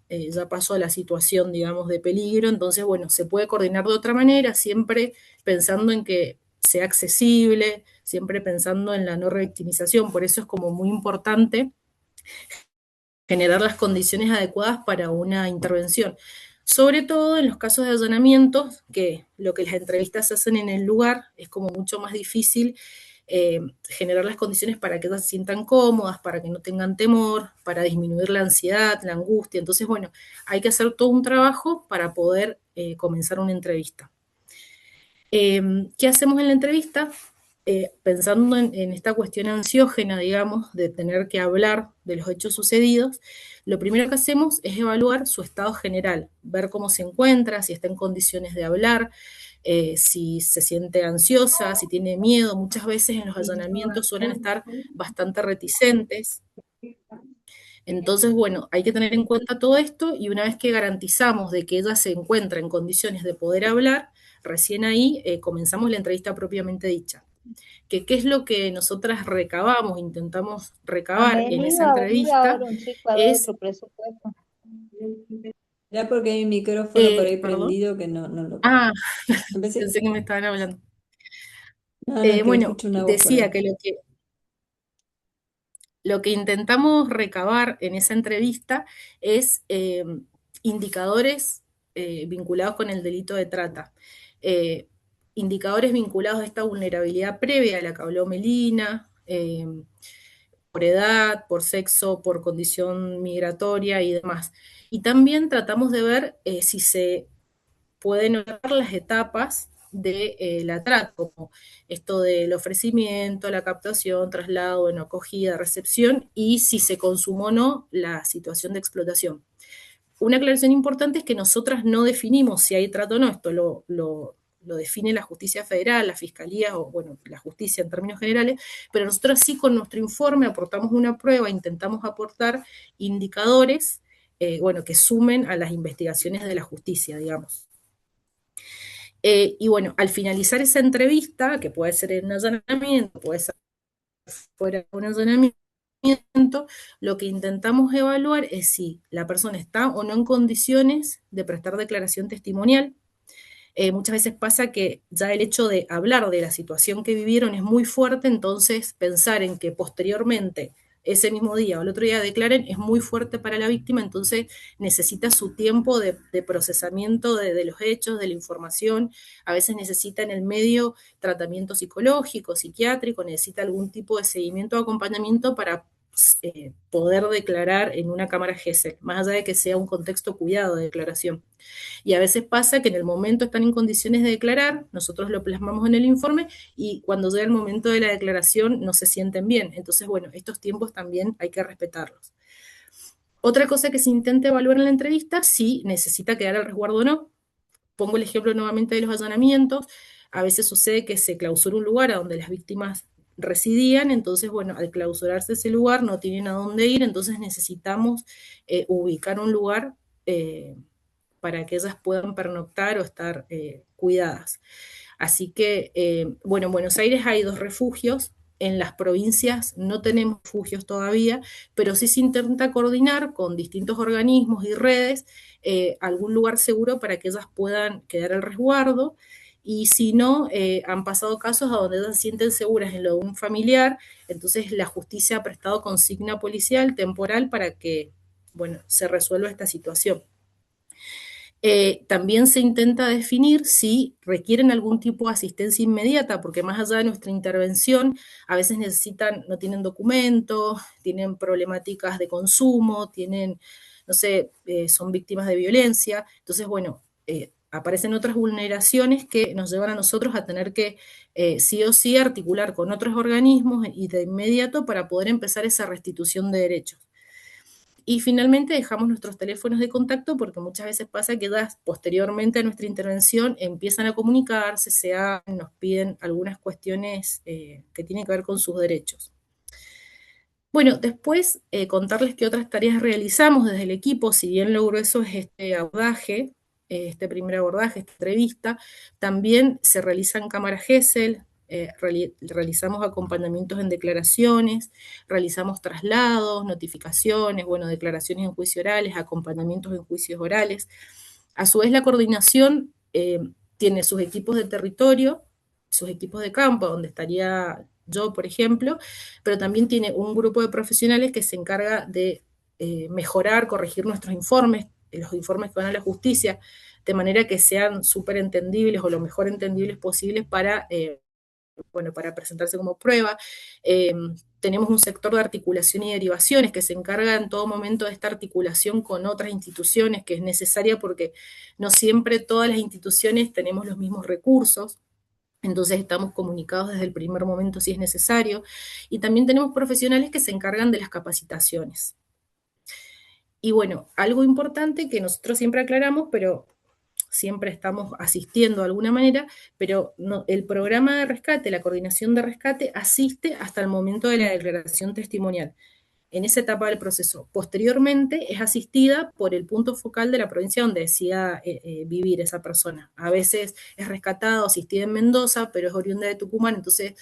pasó a la situación, digamos, de peligro, entonces, bueno, se puede coordinar de otra manera, siempre pensando en que sea accesible, siempre pensando en la no revictimización, por eso es como muy importante generar las condiciones adecuadas para una intervención. Sobre todo en los casos de allanamientos, que lo que las entrevistas hacen en el lugar es como mucho más difícil generar las condiciones para que ellas se sientan cómodas, para que no tengan temor, para disminuir la ansiedad, la angustia. Entonces, bueno, hay que hacer todo un trabajo para poder comenzar una entrevista. ¿Qué hacemos en la entrevista? Pensando en esta cuestión ansiógena, digamos, de tener que hablar de los hechos sucedidos, lo primero que hacemos es evaluar su estado general, ver cómo se encuentra, si está en condiciones de hablar, si se siente ansiosa, si tiene miedo. Muchas veces en los allanamientos suelen estar bastante reticentes. Entonces, bueno, hay que tener en cuenta todo esto y una vez que garantizamos de que ella se encuentra en condiciones de poder hablar, recién ahí comenzamos la entrevista propiamente dicha. ¿Qué es lo que nosotras recabamos, intentamos recabar en esa entrevista? Ahora un chico a dar Es, otro presupuesto. Ya porque hay un micrófono por ahí perdón, prendido que no lo... Empecé. pensé que me estaban hablando. No, no, que Bueno, escucho una voz por decía ahí. que lo que intentamos recabar en esa entrevista es indicadores vinculados con el delito de trata. Eh, Indicadores vinculados a esta vulnerabilidad previa a la que habló Melina, por edad, por sexo, por condición migratoria y demás. Y también tratamos de ver si se pueden ver las etapas de la trata, como esto del ofrecimiento, la captación, traslado, bueno, acogida, recepción, y si se consumó o no la situación de explotación. Una aclaración importante es que nosotras no definimos si hay trata o no, esto lo define la justicia federal, la fiscalía, o bueno, la justicia en términos generales, pero nosotros sí con nuestro informe aportamos una prueba, intentamos aportar indicadores, bueno, que sumen a las investigaciones de la justicia, digamos. Y bueno, al finalizar esa entrevista, que puede ser en un allanamiento, puede ser fuera de un allanamiento, lo que intentamos evaluar es si la persona está o no en condiciones de prestar declaración testimonial. Muchas veces pasa que ya el hecho de hablar de la situación que vivieron es muy fuerte, entonces pensar en que posteriormente, ese mismo día o el otro día declaren es muy fuerte para la víctima, entonces necesita su tiempo de procesamiento de los hechos, de la información, a veces necesita en el medio tratamiento psicológico, psiquiátrico, necesita algún tipo de seguimiento o acompañamiento para poder declarar en una cámara GESEL, más allá de que sea un contexto cuidado de declaración. Y a veces pasa que en el momento están en condiciones de declarar, nosotros lo plasmamos en el informe y cuando llega el momento de la declaración no se sienten bien. Entonces, bueno, estos tiempos también hay que respetarlos. Otra cosa que se intenta evaluar en la entrevista, si necesita quedar al resguardo o no. Pongo el ejemplo nuevamente de los allanamientos. A veces sucede que se clausura un lugar a donde las víctimas residían, entonces, bueno, al clausurarse ese lugar no tienen a dónde ir, entonces necesitamos ubicar un lugar para que ellas puedan pernoctar o estar cuidadas. Así que, bueno, en Buenos Aires hay 2 refugios, en las provincias no tenemos refugios todavía, pero sí se intenta coordinar con distintos organismos y redes algún lugar seguro para que ellas puedan quedar al resguardo. y si no, han pasado casos a donde ellas se sienten seguras en lo de un familiar, entonces la justicia ha prestado consigna policial temporal para que, bueno, se resuelva esta situación. También se intenta definir si requieren algún tipo de asistencia inmediata, porque más allá de nuestra intervención, a veces no tienen documentos, tienen problemáticas de consumo, tienen, no sé, son víctimas de violencia. Entonces, bueno, aparecen otras vulneraciones que nos llevan a nosotros a tener que sí o sí articular con otros organismos y de inmediato para poder empezar esa restitución de derechos. Y finalmente dejamos nuestros teléfonos de contacto porque muchas veces pasa que posteriormente a nuestra intervención empiezan a comunicarse, nos piden algunas cuestiones que tienen que ver con sus derechos. Bueno, después contarles qué otras tareas realizamos desde el equipo, si bien lo grueso es este abordaje, este primer abordaje, esta entrevista, también se realizan cámaras GESEL, realizamos acompañamientos en declaraciones, realizamos traslados, notificaciones, bueno, declaraciones en juicios orales, acompañamientos en juicios orales. A su vez, la coordinación tiene sus equipos de territorio, sus equipos de campo, donde estaría yo, por ejemplo, pero también tiene un grupo de profesionales que se encarga de mejorar, corregir nuestros informes, los informes que van a la justicia, de manera que sean súper entendibles o lo mejor entendibles posibles para presentarse como prueba. Tenemos un sector de articulación y derivaciones que se encarga en todo momento de esta articulación con otras instituciones, que es necesaria porque no siempre todas las instituciones tenemos los mismos recursos. Entonces estamos comunicados desde el primer momento si es necesario. Y también tenemos profesionales que se encargan de las capacitaciones. Y bueno, algo importante que nosotros siempre aclaramos, pero siempre estamos asistiendo de alguna manera, pero no, el programa de rescate, la coordinación de rescate, asiste hasta el momento de la declaración testimonial, en esa etapa del proceso. Posteriormente es asistida por el punto focal de la provincia donde decida vivir esa persona. A veces es rescatada o asistida en Mendoza, pero es oriunda de Tucumán, entonces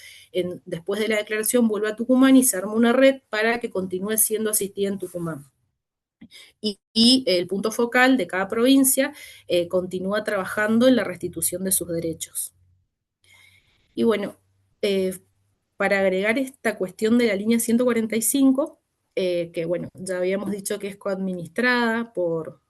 después de la declaración vuelve a Tucumán y se arma una red para que continúe siendo asistida en Tucumán. Y el punto focal de cada provincia continúa trabajando en la restitución de sus derechos. Y bueno, para agregar esta cuestión de la línea 145, que bueno, ya habíamos dicho que es coadministrada por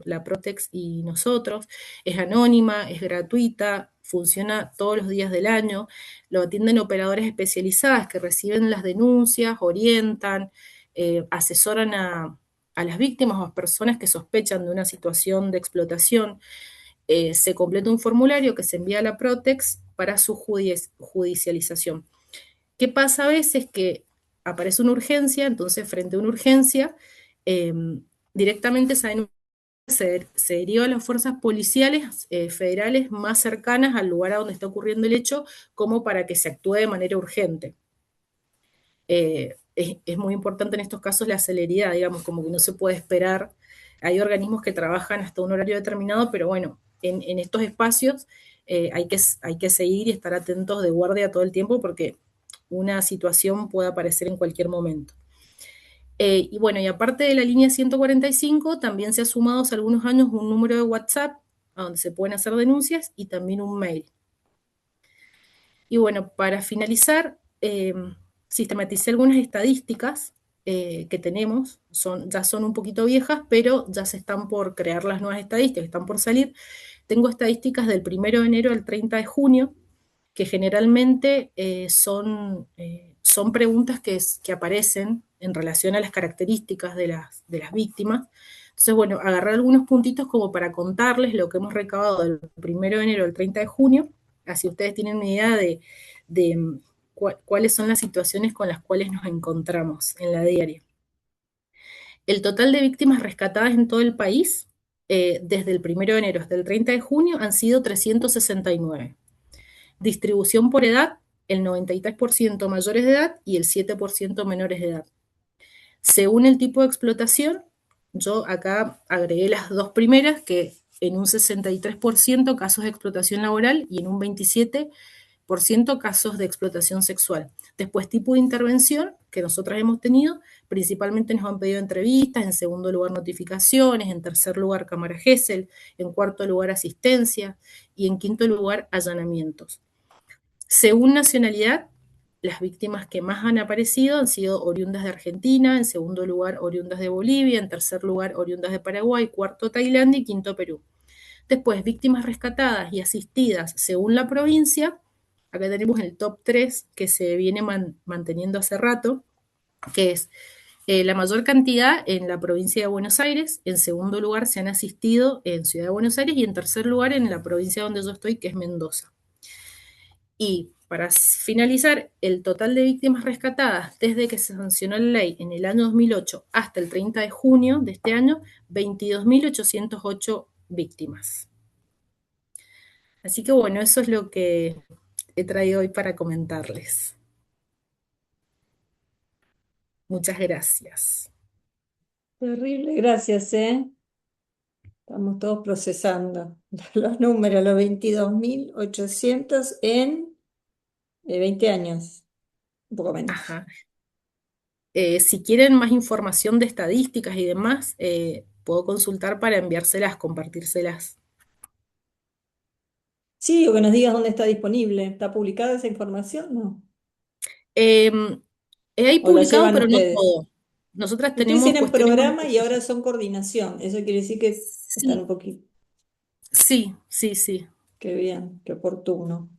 la Protex y nosotros, es anónima, es gratuita, funciona todos los días del año, lo atienden operadores especializadas que reciben las denuncias, orientan, asesoran a las víctimas o a personas que sospechan de una situación de explotación. Se completa un formulario que se envía a la Protex para su judicialización. ¿Qué pasa a veces? Que aparece una urgencia, entonces frente a una urgencia, directamente se deriva a las fuerzas policiales federales más cercanas al lugar a donde está ocurriendo el hecho, como para que se actúe de manera urgente. Es muy importante en estos casos la celeridad, digamos, como que no se puede esperar. Hay organismos que trabajan hasta un horario determinado, pero bueno, en estos espacios hay que seguir y estar atentos de guardia todo el tiempo porque una situación puede aparecer en cualquier momento. Y bueno, y aparte de la línea 145, también se ha sumado hace algunos años un número de WhatsApp a donde se pueden hacer denuncias y también un mail. Y bueno, para finalizar, sistematicé algunas estadísticas que tenemos, ya son un poquito viejas, pero ya se están por crear las nuevas estadísticas, están por salir. Tengo estadísticas del 1 de enero al 30 de junio, que generalmente son preguntas que aparecen en relación a las características de las víctimas. Entonces, bueno, agarré algunos puntitos como para contarles lo que hemos recabado del 1 de enero al 30 de junio, así ustedes tienen una idea de cuáles son las situaciones con las cuales nos encontramos en la diaria. El total de víctimas rescatadas en todo el país, desde el 1 de enero hasta el 30 de junio, han sido 369. Distribución por edad, el 93% mayores de edad y el 7% menores de edad. Según el tipo de explotación, yo acá agregué las dos primeras, que en un 63% casos de explotación laboral y en un 27% 1% casos de explotación sexual. Después, tipo de intervención que nosotras hemos tenido, principalmente nos han pedido entrevistas, en segundo lugar notificaciones, en tercer lugar cámara Gesell, en cuarto lugar asistencia y en quinto lugar allanamientos. Según nacionalidad, las víctimas que más han aparecido han sido oriundas de Argentina, en segundo lugar oriundas de Bolivia, en tercer lugar oriundas de Paraguay, cuarto Tailandia y quinto Perú. Después, víctimas rescatadas y asistidas según la provincia. Acá tenemos el top 3 que se viene manteniendo hace rato, que es la mayor cantidad en la provincia de Buenos Aires, en segundo lugar se han asistido en Ciudad de Buenos Aires y en tercer lugar en la provincia donde yo estoy, que es Mendoza. Y para finalizar, el total de víctimas rescatadas desde que se sancionó la ley en el año 2008 hasta el 30 de junio de este año, 22.808 víctimas. Así que bueno, eso es lo que he traído hoy para comentarles. Muchas gracias. Terrible, gracias, ¿eh? Estamos todos procesando los números, los 22.800 en 20 años, un poco menos. Ajá. Si quieren más información de estadísticas y demás, puedo consultar para enviárselas, compartírselas. Sí, o que nos digas dónde está disponible. ¿Está publicada esa información? No. Hay ¿O la publicado, llevan pero no ustedes? todo. Nosotras Ustedes tenemos tienen cuestiones más programa y ahora específicas. son coordinación. Eso quiere decir que están un Sí, poquito. sí, sí, sí. Qué bien, qué oportuno.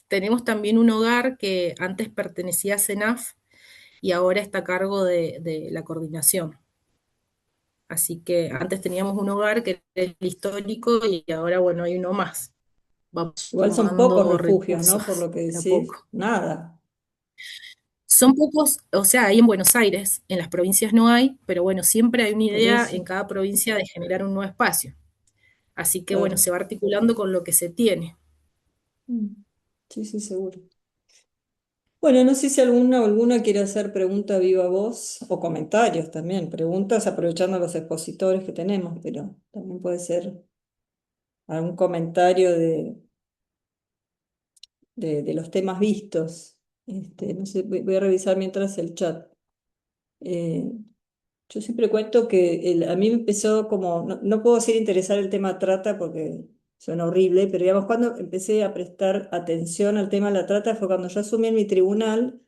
Tenemos también un hogar que antes pertenecía a CENAF y ahora está a cargo de la coordinación. Así que antes teníamos un hogar que era el histórico y ahora, bueno, hay uno más. Vamos Igual son pocos sumando refugios, ¿no? Por recursos lo que de a decís, poco. nada. Son pocos, o sea, hay en Buenos Aires, en las provincias no hay, pero bueno, siempre hay una Por idea eso, en cada provincia de generar un nuevo espacio. Así que bueno, claro. se va articulando con lo que se tiene. Mm. Sí, sí, seguro. Bueno, no sé si alguna o alguna quiere hacer pregunta viva voz o comentarios también. Preguntas aprovechando los expositores que tenemos, pero también puede ser algún comentario de los temas vistos. No sé, voy a revisar mientras el chat. Eh, yo siempre cuento que a mí me empezó como, no puedo decir interesar el tema trata porque suena horrible, pero digamos, cuando empecé a prestar atención al tema de la trata fue cuando yo asumí en mi tribunal.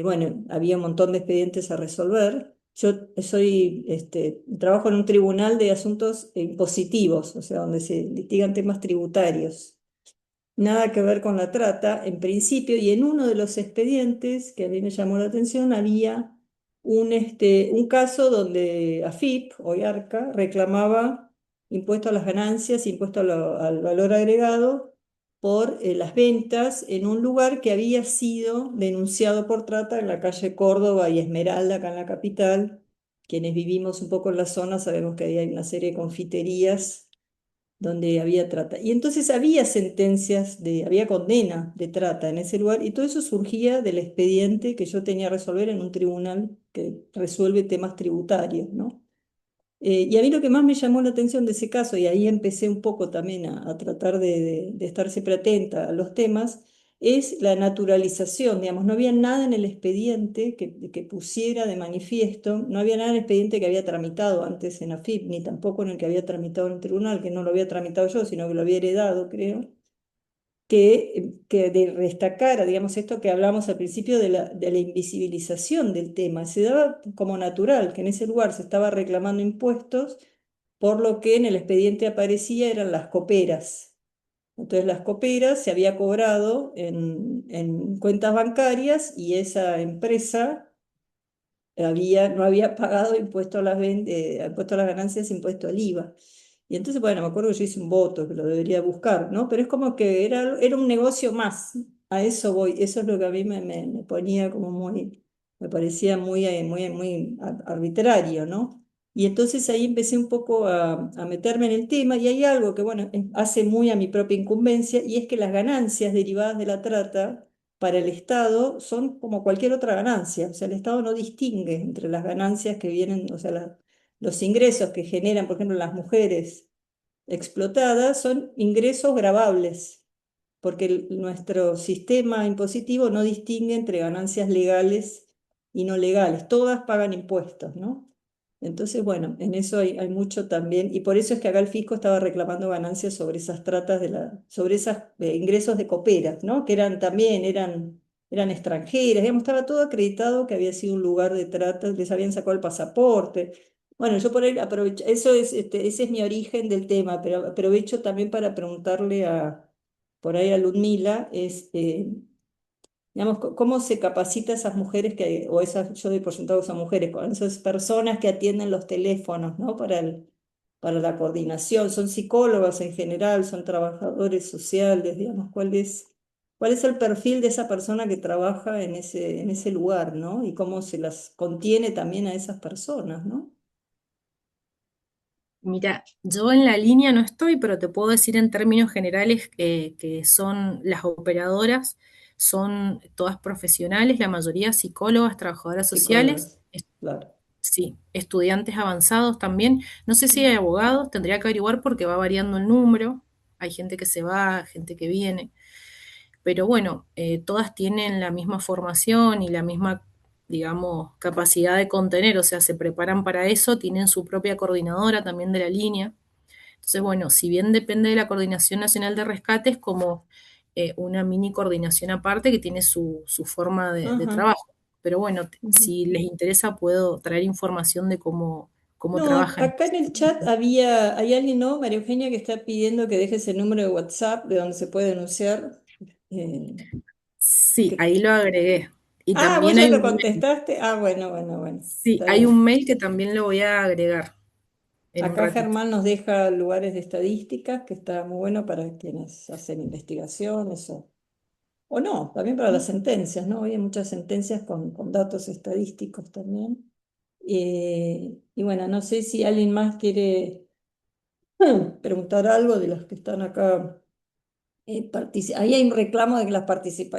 Bueno, había un montón de expedientes a resolver. Yo trabajo en un tribunal de asuntos impositivos, o sea, donde se litigan temas tributarios. Nada que ver con la trata, en principio, y en uno de los expedientes que a mí me llamó la atención había un caso donde AFIP o IARCA reclamaba impuesto a las ganancias, impuesto al valor agregado por las ventas en un lugar que había sido denunciado por trata en la calle Córdoba y Esmeralda, acá en la capital. Quienes vivimos un poco en la zona sabemos que ahí hay una serie de confiterías donde había trata. Y entonces había había condena de trata en ese lugar, y todo eso surgía del expediente que yo tenía que resolver en un tribunal que resuelve temas tributarios, ¿no? Y a mí lo que más me llamó la atención de ese caso, y ahí empecé un poco también a tratar de estar siempre atenta a los temas, es la naturalización. Digamos, no había nada en el expediente que pusiera de manifiesto, no había nada en el expediente que había tramitado antes en AFIP, ni tampoco en el que había tramitado en el tribunal, que no lo había tramitado yo, sino que lo había heredado, creo, que destacara, digamos, esto que hablamos al principio de la invisibilización del tema. Se daba como natural que en ese lugar se estaba reclamando impuestos, por lo que en el expediente aparecía eran las coperas. Entonces las coperas se había cobrado en cuentas bancarias y esa empresa no había pagado impuesto a las ganancias, impuesto al IVA. Y entonces, bueno, me acuerdo que yo hice un voto que lo debería buscar, ¿no? Pero es como que era un negocio más. A eso voy. Eso es lo que a mí me ponía como me parecía muy arbitrario, ¿no? Y entonces ahí empecé un poco a meterme en el tema, y hay algo que, bueno, hace muy a mi propia incumbencia, y es que las ganancias derivadas de la trata para el Estado son como cualquier otra ganancia. O sea, el Estado no distingue entre las ganancias que vienen, o sea, los ingresos que generan, por ejemplo, las mujeres explotadas son ingresos gravables, porque nuestro sistema impositivo no distingue entre ganancias legales y no legales, todas pagan impuestos, ¿no? Entonces, bueno, en eso hay mucho también, y por eso es que acá el fisco estaba reclamando ganancias sobre esas tratas sobre esos ingresos de coperas, ¿no? Que eran extranjeras, digamos, estaba todo acreditado que había sido un lugar de trata, les habían sacado el pasaporte. Bueno, yo por ahí aprovecho, ese es mi origen del tema, pero aprovecho también para preguntarle por ahí a Ludmila, digamos, cómo se capacita a esas mujeres o esas, yo doy por sentado que son mujeres, con esas personas que atienden los teléfonos, ¿no? Para la coordinación, son psicólogas en general, son trabajadores sociales, digamos, cuál es el perfil de esa persona que trabaja en ese lugar, ¿no? Y cómo se las contiene también a esas personas, ¿no? Mira, yo en la línea no estoy, pero te puedo decir en términos generales que son las operadoras, son todas profesionales, la mayoría psicólogas, trabajadoras sociales, Psicólogas, claro. sí, estudiantes avanzados también. No sé si hay abogados, tendría que averiguar porque va variando el número. Hay gente que se va, gente que viene. Pero bueno, todas tienen la misma formación y la misma, digamos, capacidad de contener, o sea, se preparan para eso, tienen su propia coordinadora también de la línea. Entonces, bueno, si bien depende de la Coordinación Nacional de Rescate, es como una mini coordinación aparte que tiene su forma de Ajá. trabajo. Pero bueno, Ujú. si les interesa, puedo traer información de cómo No, trabajan. acá en el chat hay alguien, ¿no? María Eugenia, que está pidiendo que dejes el número de WhatsApp de donde se puede denunciar. eh, Sí, que- ahí lo agregué. Y Vos también ya hay lo un mail. contestaste. Bueno, bueno, bueno. Sí, Está hay bien. un mail que también lo voy a agregar en un Acá ratito. Germán nos deja lugares de estadísticas, que está muy bueno para quienes hacen investigaciones o no, también para las sentencias, ¿no? Hoy hay muchas sentencias con datos estadísticos también. Y bueno, no sé si alguien más quiere preguntar algo de los que están acá. Ahí hay un reclamo de que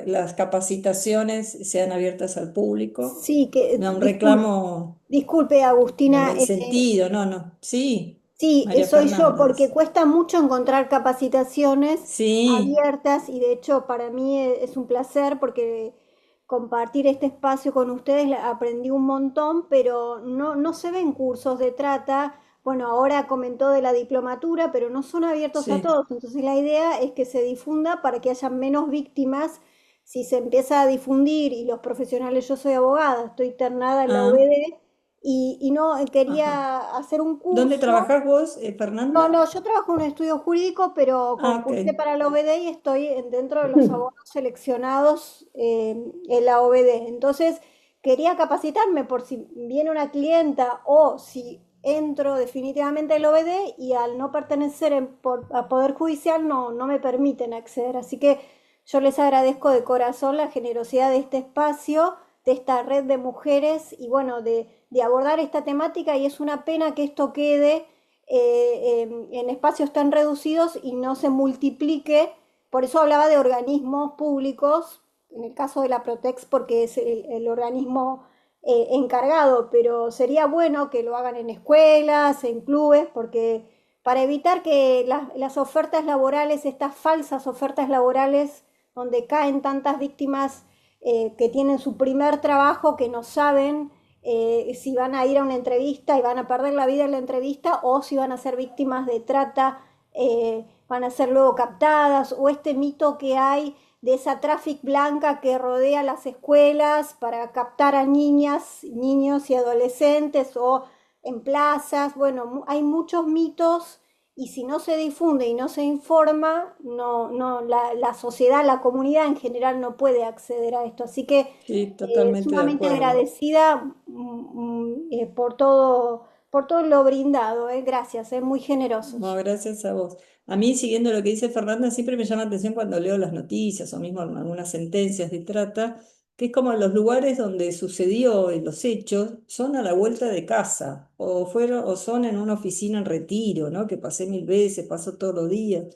las capacitaciones sean abiertas al público. Sí, que No, un reclamo disculpe, en Agustina, el sentido, no, no. Sí, sí, María soy yo, Fernanda porque dice. cuesta mucho encontrar capacitaciones Sí, abiertas y de hecho para mí es un placer porque compartir este espacio con ustedes aprendí un montón, pero no se ven cursos de trata. Bueno, ahora comentó de la diplomatura, pero no son abiertos a sí. todos. Entonces la idea es que se difunda para que haya menos víctimas. Si se empieza a difundir y los profesionales, yo soy abogada, estoy internada en la Ah, UBD y no ajá. quería hacer un ¿Dónde curso. trabajás vos, No, Fernanda? no, yo trabajo en un estudio jurídico, pero Ah, ok. concursé para la OBD y estoy dentro de los abogados seleccionados en la OBD. Entonces, quería capacitarme por si viene una clienta o si entro definitivamente en la OBD y al no pertenecer a Poder Judicial no me permiten acceder. Así que yo les agradezco de corazón la generosidad de este espacio, de esta red de mujeres y bueno, de abordar esta temática y es una pena que esto quede en espacios tan reducidos y no se multiplique. Por eso hablaba de organismos públicos, en el caso de la Protex, porque es el organismo encargado, pero sería bueno que lo hagan en escuelas, en clubes, porque para evitar que las ofertas laborales, estas falsas ofertas laborales, donde caen tantas víctimas que tienen su primer trabajo, que no saben si van a ir a una entrevista y van a perder la vida en la entrevista o si van a ser víctimas de trata, van a ser luego captadas, o este mito que hay de esa traffic blanca que rodea las escuelas para captar a niñas, niños y adolescentes o en plazas. Bueno, hay muchos mitos y si no se difunde y no se informa, la sociedad, la comunidad en general no puede acceder a esto. Así que Sí, totalmente de sumamente acuerdo. agradecida por todo lo brindado, gracias, muy No, generosos. gracias a vos. A mí, siguiendo lo que dice Fernanda, siempre me llama la atención cuando leo las noticias o mismo algunas sentencias de trata, que es como los lugares donde sucedió los hechos son a la vuelta de casa, o son en una oficina en Retiro, ¿no? Que pasé mil veces, paso todos los días,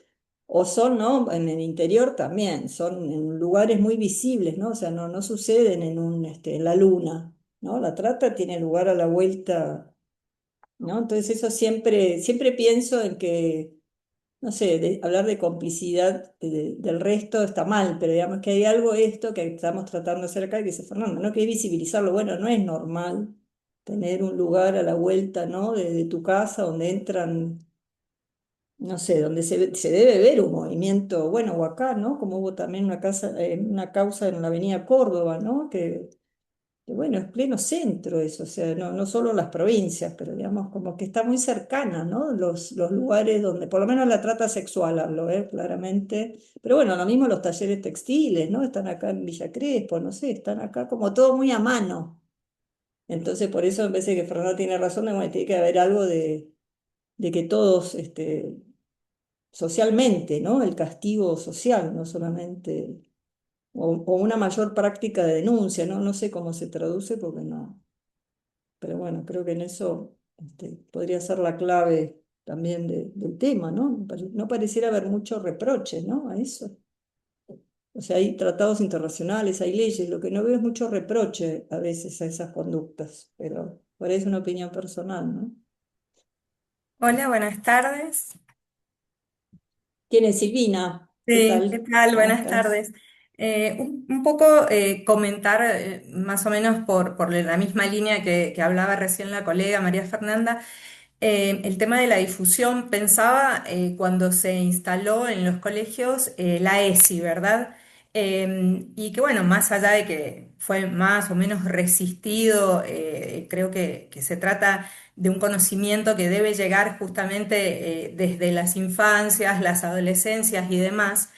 o son, ¿no? En el interior también, son en lugares muy visibles, ¿no? O sea, no suceden en la luna, ¿no? La trata tiene lugar a la vuelta, ¿no? Entonces eso siempre pienso en que no sé, hablar de complicidad del resto está mal, pero digamos que hay algo esto que estamos tratando de hacer acá, que dice Fernando, ¿no? Que hay que visibilizarlo. Bueno, no es normal tener un lugar a la vuelta, ¿no? De tu casa donde entran, no sé, donde se debe ver un movimiento, bueno, o acá, ¿no? Como hubo también una causa en la avenida Córdoba, ¿no? Que bueno, es pleno centro eso, o sea, no solo las provincias, pero digamos como que está muy cercana, ¿no? Los lugares donde, por lo menos la trata sexual hablo, claramente, pero bueno, lo mismo los talleres textiles, ¿no? Están acá en Villa Crespo, no sé, están acá como todo muy a mano. Entonces, por eso, en vez de que Fernando tiene razón, bueno, tiene que haber algo de que todos, socialmente, ¿no? El castigo social, no solamente, o una mayor práctica de denuncia, ¿no? No sé cómo se traduce porque no. Pero bueno, creo que en eso podría ser la clave también del tema, ¿no? No pareciera haber mucho reproche, ¿no? A eso. O sea, hay tratados internacionales, hay leyes, lo que no veo es mucho reproche a veces a esas conductas, pero por ahí es una opinión personal, ¿no? Hola, buenas tardes. ¿Quién es Silvina? ¿Qué Sí, ¿qué tal? tal? ¿Cómo Buenas estás? tardes. Un poco comentar más o menos por la misma línea que hablaba recién la colega María Fernanda. El tema de la difusión, pensaba cuando se instaló en los colegios la ESI, ¿verdad? Y que bueno, más allá de que fue más o menos resistido, creo que se trata de un conocimiento que debe llegar justamente desde las infancias, las adolescencias y demás.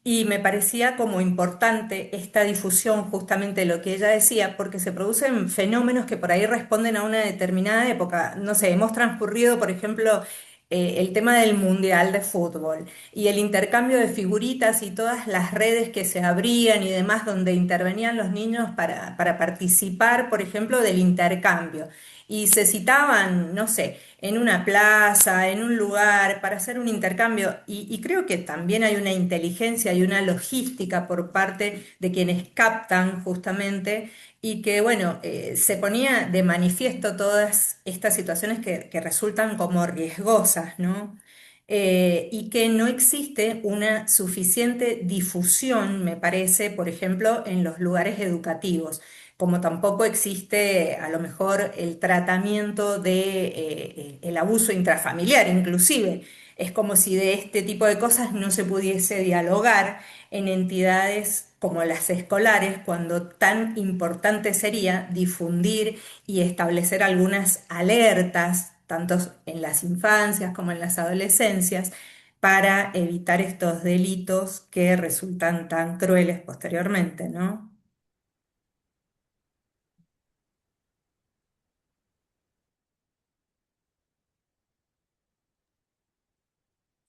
Y me parecía como importante esta difusión, justamente lo que ella decía, porque se producen fenómenos que por ahí responden a una determinada época. No sé, hemos transcurrido, por ejemplo, el tema del Mundial de Fútbol y el intercambio de figuritas y todas las redes que se abrían y demás donde intervenían los niños para participar, por ejemplo, del intercambio. Y se citaban, no sé, en una plaza, en un lugar, para hacer un intercambio. Y creo que también hay una inteligencia y una logística por parte de quienes captan justamente y que, bueno, se ponía de manifiesto todas estas situaciones que resultan como riesgosas, ¿no? Y que no existe una suficiente difusión, me parece, por ejemplo, en los lugares educativos, como tampoco existe a lo mejor el tratamiento de el abuso intrafamiliar, inclusive. Es como si de este tipo de cosas no se pudiese dialogar en entidades como las escolares, cuando tan importante sería difundir y establecer algunas alertas, tanto en las infancias como en las adolescencias, para evitar estos delitos que resultan tan crueles posteriormente, ¿no?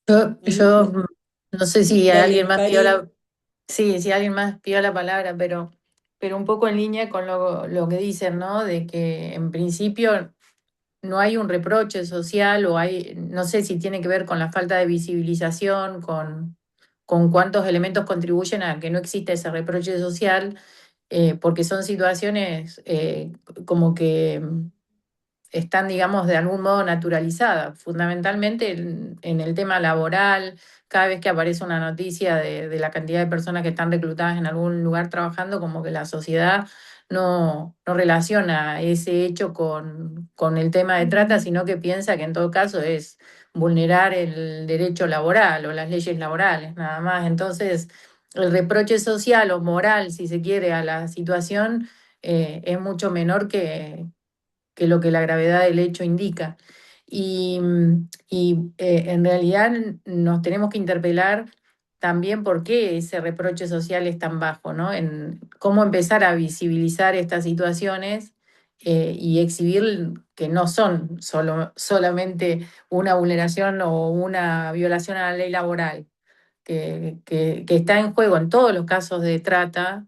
Ahí, Yo no sé si alguien dale, más pidió Cari. sí, si alguien más pidió la palabra, pero un poco en línea con lo que dicen, ¿no? De que en principio no hay un reproche social o hay, no sé si tiene que ver con la falta de visibilización, con cuántos elementos contribuyen a que no exista ese reproche social, porque son situaciones como que están, digamos, de algún modo naturalizadas, fundamentalmente en el tema laboral. Cada vez que aparece una noticia de la cantidad de personas que están reclutadas en algún lugar trabajando, como que la sociedad no relaciona ese hecho con el tema de trata, sino que piensa que en todo caso es vulnerar el derecho laboral o las leyes laborales, nada más. Entonces, el reproche social o moral, si se quiere, a la situación es mucho menor que lo que la gravedad del hecho indica. En realidad nos tenemos que interpelar también por qué ese reproche social es tan bajo, ¿no? En cómo empezar a visibilizar estas situaciones y exhibir que no son solamente una vulneración o una violación a la ley laboral, que está en juego en todos los casos de trata.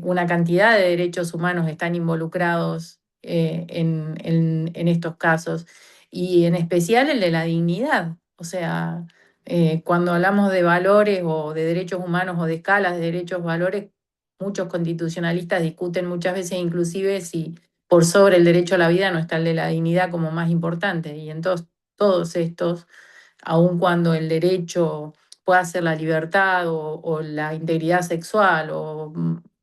Una cantidad de derechos humanos están involucrados en estos casos, y en especial el de la dignidad. O sea, cuando hablamos de valores o de derechos humanos o de escalas de derechos, valores, muchos constitucionalistas discuten muchas veces inclusive si por sobre el derecho a la vida no está el de la dignidad como más importante, y entonces todos estos aun cuando el derecho pueda ser la libertad o la integridad sexual o,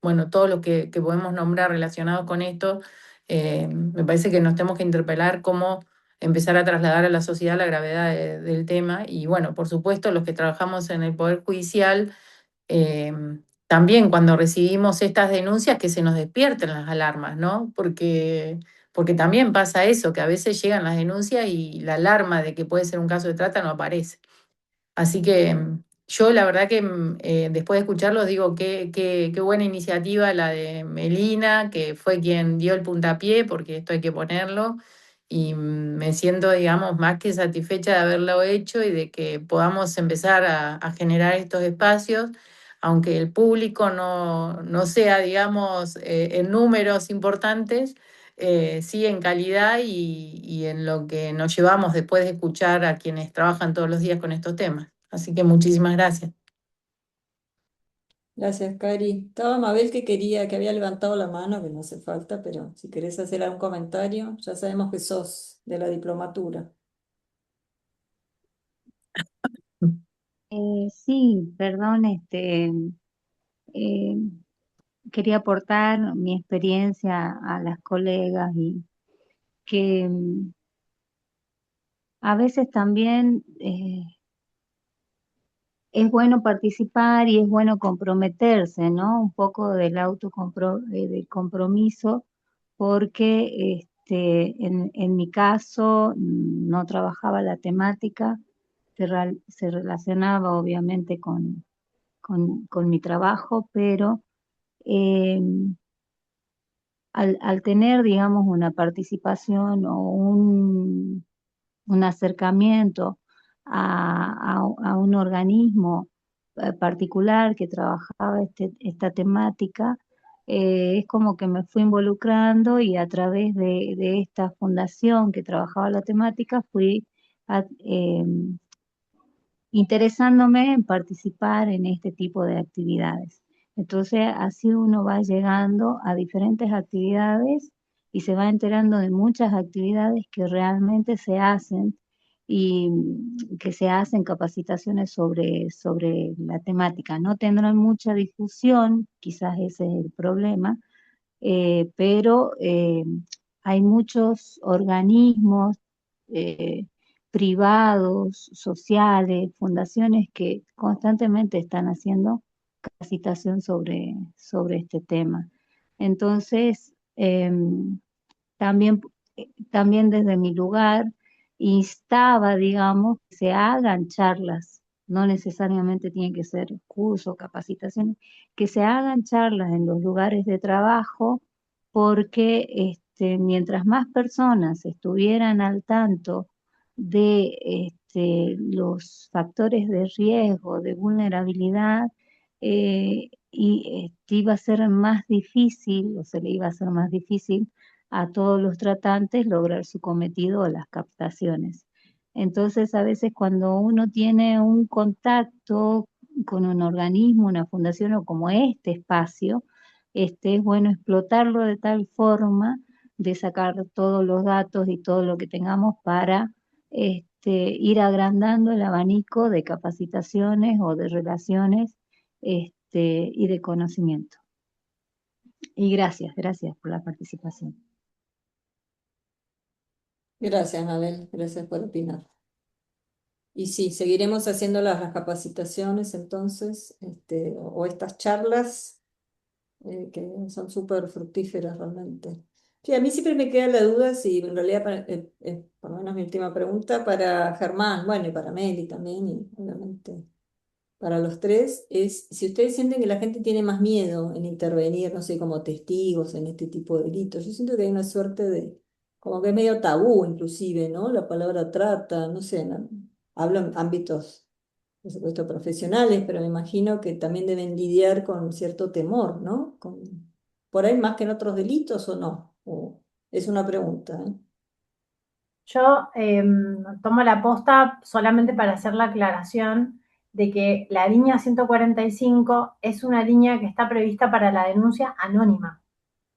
bueno, todo lo que podemos nombrar relacionado con esto, me parece que nos tenemos que interpelar cómo empezar a trasladar a la sociedad la gravedad del tema. Y bueno, por supuesto, los que trabajamos en el Poder Judicial, eh, también cuando recibimos estas denuncias, que se nos despierten las alarmas, ¿no? Porque también pasa eso, que a veces llegan las denuncias y la alarma de que puede ser un caso de trata no aparece. Así que yo la verdad que después de escucharlos digo qué buena iniciativa la de Melina, que fue quien dio el puntapié, porque esto hay que ponerlo, y me siento, digamos, más que satisfecha de haberlo hecho y de que podamos empezar a generar estos espacios, aunque el público no sea, digamos, en números importantes, sí en calidad y en lo que nos llevamos después de escuchar a quienes trabajan todos los días con estos temas. Así que muchísimas gracias. Gracias, Cari. Estaba Mabel que había levantado la mano, que no hace falta, pero si querés hacer algún comentario, ya sabemos que sos de la diplomatura. Sí, perdón, eh, quería aportar mi experiencia a las colegas y que a veces también es bueno participar y es bueno comprometerse, ¿no? Un poco del compromiso, porque en mi caso no trabajaba la temática, se relacionaba obviamente con mi trabajo, pero eh, al tener, digamos, una participación o un acercamiento a un organismo particular que trabajaba esta temática, es como que me fui involucrando y a través de esta fundación que trabajaba la temática fui a- interesándome en participar en este tipo de actividades. Entonces, así uno va llegando a diferentes actividades y se va enterando de muchas actividades que realmente se hacen y que se hacen capacitaciones sobre la temática. No tendrán mucha difusión, quizás ese es el problema, pero hay muchos organismos eh, privados, sociales, fundaciones que constantemente están haciendo capacitación sobre este tema. Entonces, también, también desde mi lugar instaba, digamos, que se hagan charlas, no necesariamente tienen que ser cursos, capacitaciones, que se hagan charlas en los lugares de trabajo, porque mientras más personas estuvieran al tanto de los factores de riesgo, de vulnerabilidad, iba a ser más difícil, o se le iba a hacer más difícil a todos los tratantes lograr su cometido o las captaciones. Entonces, a veces cuando uno tiene un contacto con un organismo, una fundación o como este espacio, es bueno explotarlo de tal forma de sacar todos los datos y todo lo que tengamos para ir agrandando el abanico de capacitaciones o de relaciones y de conocimiento. Y gracias por la participación. Gracias, Mabel. Gracias por opinar. Y sí, seguiremos haciendo las capacitaciones entonces, o estas charlas que son súper fructíferas realmente. Sí, a mí siempre me queda la duda si en realidad, por lo menos mi última pregunta para Germán, bueno, y para Meli también, y obviamente para los tres, es si ustedes sienten que la gente tiene más miedo en intervenir, no sé, como testigos en este tipo de delitos. Yo siento que hay una suerte de, como que es medio tabú inclusive, ¿no? La palabra trata, no sé, hablo en ámbitos, por supuesto, profesionales, pero me imagino que también deben lidiar con cierto temor, ¿no? Por ahí más que en otros delitos o no. Es una pregunta, ¿eh? Yo tomo la posta solamente para hacer la aclaración de que la línea 145 es una línea que está prevista para la denuncia anónima.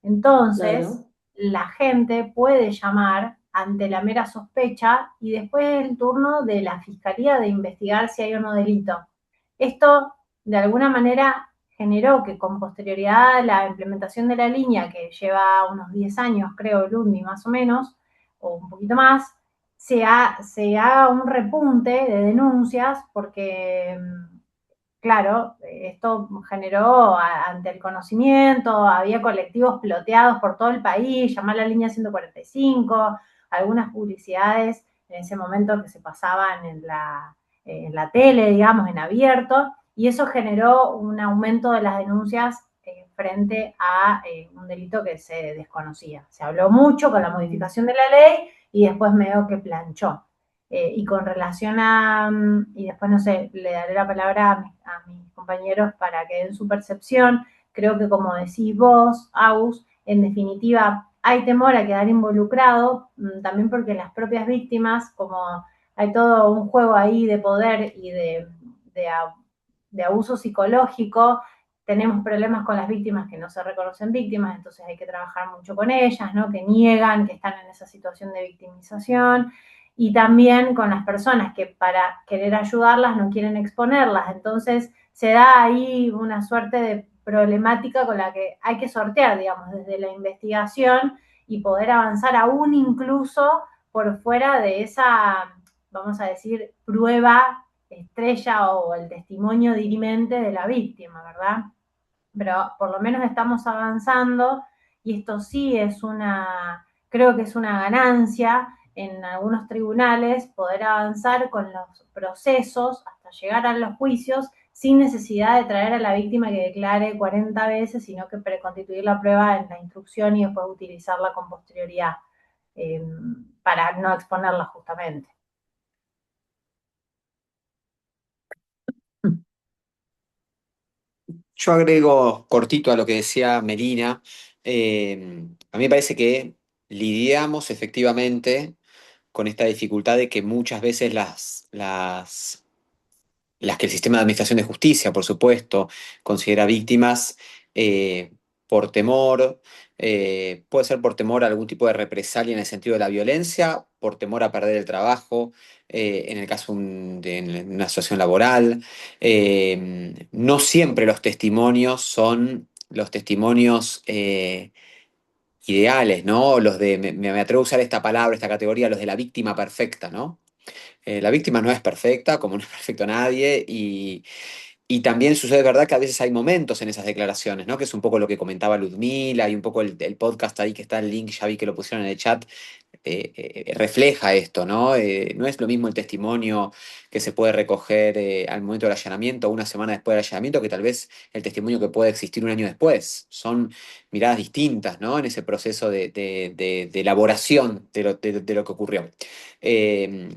Entonces, Claro. la gente puede llamar ante la mera sospecha y después es el turno de la fiscalía de investigar si hay o no delito. Esto, de alguna manera, generó que con posterioridad a la implementación de la línea, que lleva unos 10 años, creo, el UNMI más o menos, o un poquito más, se haga un repunte de denuncias porque claro, esto generó ante el conocimiento, había colectivos ploteados por todo el país, llamar a la línea 145, algunas publicidades en ese momento que se pasaban en la tele, digamos, en abierto, y eso generó un aumento de las denuncias frente a un delito que se desconocía. Se habló mucho con la modificación de la ley y después medio que planchó. Y con relación a, y después no sé, le daré la palabra a mis compañeros para que den su percepción, creo que como decís vos, Agus, en definitiva hay temor a quedar involucrado, también porque las propias víctimas, como hay todo un juego ahí de poder y de abuso psicológico, tenemos problemas con las víctimas que no se reconocen víctimas, entonces hay que trabajar mucho con ellas, ¿no? Que niegan que están en esa situación de victimización, y también con las personas que para querer ayudarlas no quieren exponerlas. Entonces se da ahí una suerte de problemática con la que hay que sortear, digamos, desde la investigación y poder avanzar aún incluso por fuera de esa, vamos a decir, prueba estrella o el testimonio dirimente de la víctima, ¿verdad? Pero por lo menos estamos avanzando y esto sí es creo que es una ganancia en algunos tribunales poder avanzar con los procesos hasta llegar a los juicios sin necesidad de traer a la víctima que declare 40 veces, sino que preconstituir la prueba en la instrucción y después utilizarla con posterioridad eh, para no exponerla justamente. Yo agrego cortito a lo que decía Melina. A mí me parece que lidiamos efectivamente con esta dificultad de que muchas veces las que el sistema de administración de justicia, por supuesto, considera víctimas, eh, por temor, puede ser por temor a algún tipo de represalia en el sentido de la violencia, por temor a perder el trabajo, en el caso de una situación laboral. No siempre los testimonios son los testimonios ideales, ¿no? Los de, me atrevo a usar esta palabra, esta categoría, los de la víctima perfecta, ¿no? La víctima no es perfecta, como no es perfecto nadie, y también sucede, verdad, que a veces hay momentos en esas declaraciones, ¿no? Que es un poco lo que comentaba Ludmila y un poco el podcast ahí que está el link, ya vi que lo pusieron en el chat, refleja esto, ¿no? No es lo mismo el testimonio que se puede recoger al momento del allanamiento, una semana después del allanamiento, que tal vez el testimonio que puede existir un año después. Son miradas distintas, ¿no? En ese proceso de elaboración de lo que ocurrió. Eh,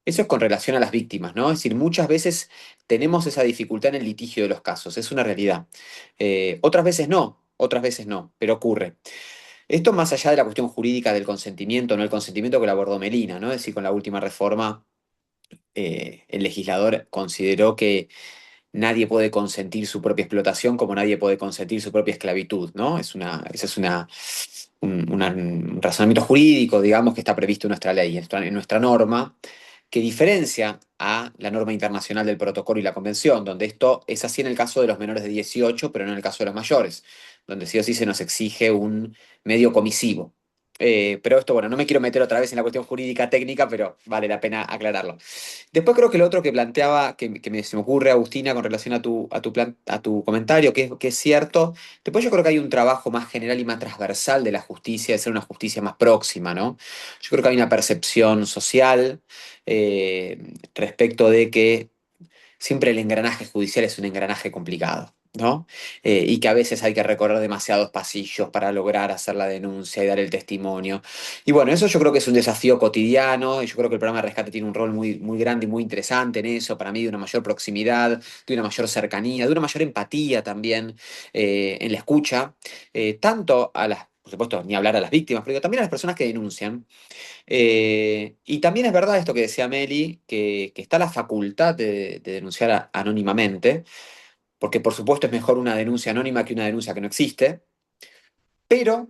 Eso es con relación a las víctimas, ¿no? Es decir, muchas veces tenemos esa dificultad en el litigio de los casos, es una realidad. Otras veces no, pero ocurre. Esto más allá de la cuestión jurídica del consentimiento, no el consentimiento que lo abordó Melina, ¿no? Es decir, con la última reforma, el legislador consideró que nadie puede consentir su propia explotación como nadie puede consentir su propia esclavitud, ¿no? Ese es un razonamiento jurídico, digamos, que está previsto en nuestra ley, en nuestra norma, que diferencia a la norma internacional del protocolo y la convención, donde esto es así en el caso de los menores de 18, pero no en el caso de los mayores, donde sí o sí se nos exige un medio comisivo. Pero esto, bueno, no me quiero meter otra vez en la cuestión jurídica técnica, pero vale la pena aclararlo. Después creo que lo otro que planteaba, se me ocurre, Agustina, con relación a tu comentario, que es cierto. Después yo creo que hay un trabajo más general y más transversal de la justicia, de ser una justicia más próxima, ¿no? Yo creo que hay una percepción social respecto de que siempre el engranaje judicial es un engranaje complicado, ¿no? Y que a veces hay que recorrer demasiados pasillos para lograr hacer la denuncia y dar el testimonio. Y bueno, eso yo creo que es un desafío cotidiano, y yo creo que el programa de rescate tiene un rol muy, muy grande y muy interesante en eso, para mí, de una mayor proximidad, de una mayor cercanía, de una mayor empatía también en la escucha, tanto a las, por supuesto, ni hablar a las víctimas, pero también a las personas que denuncian. Y también es verdad esto que decía Meli, que está la facultad de denunciar anónimamente, porque por supuesto es mejor una denuncia anónima que una denuncia que no existe, pero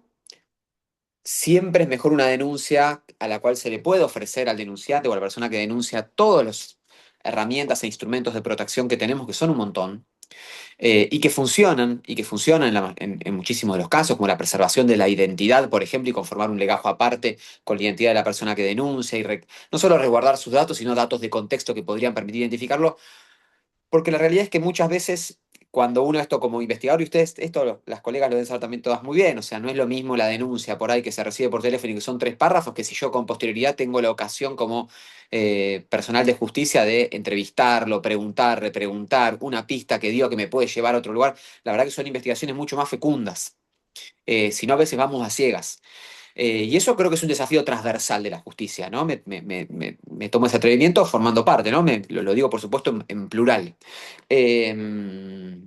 siempre es mejor una denuncia a la cual se le puede ofrecer al denunciante o a la persona que denuncia todas las herramientas e instrumentos de protección que tenemos, que son un montón, y que funcionan en muchísimos de los casos, como la preservación de la identidad, por ejemplo, y conformar un legajo aparte con la identidad de la persona que denuncia, y no solo resguardar sus datos, sino datos de contexto que podrían permitir identificarlo, porque la realidad es que muchas veces cuando uno esto como investigador, y ustedes, esto las colegas lo deben saber también todas muy bien, o sea, no es lo mismo la denuncia por ahí que se recibe por teléfono y que son 3 párrafos, que si yo con posterioridad tengo la ocasión como personal de justicia de entrevistarlo, preguntar, repreguntar, una pista que dio que me puede llevar a otro lugar. La verdad que son investigaciones mucho más fecundas. Si no, a veces vamos a ciegas. Y eso creo que es un desafío transversal de la justicia, ¿no? Me tomo ese atrevimiento formando parte, ¿no? Lo digo, por supuesto, en plural. Eh,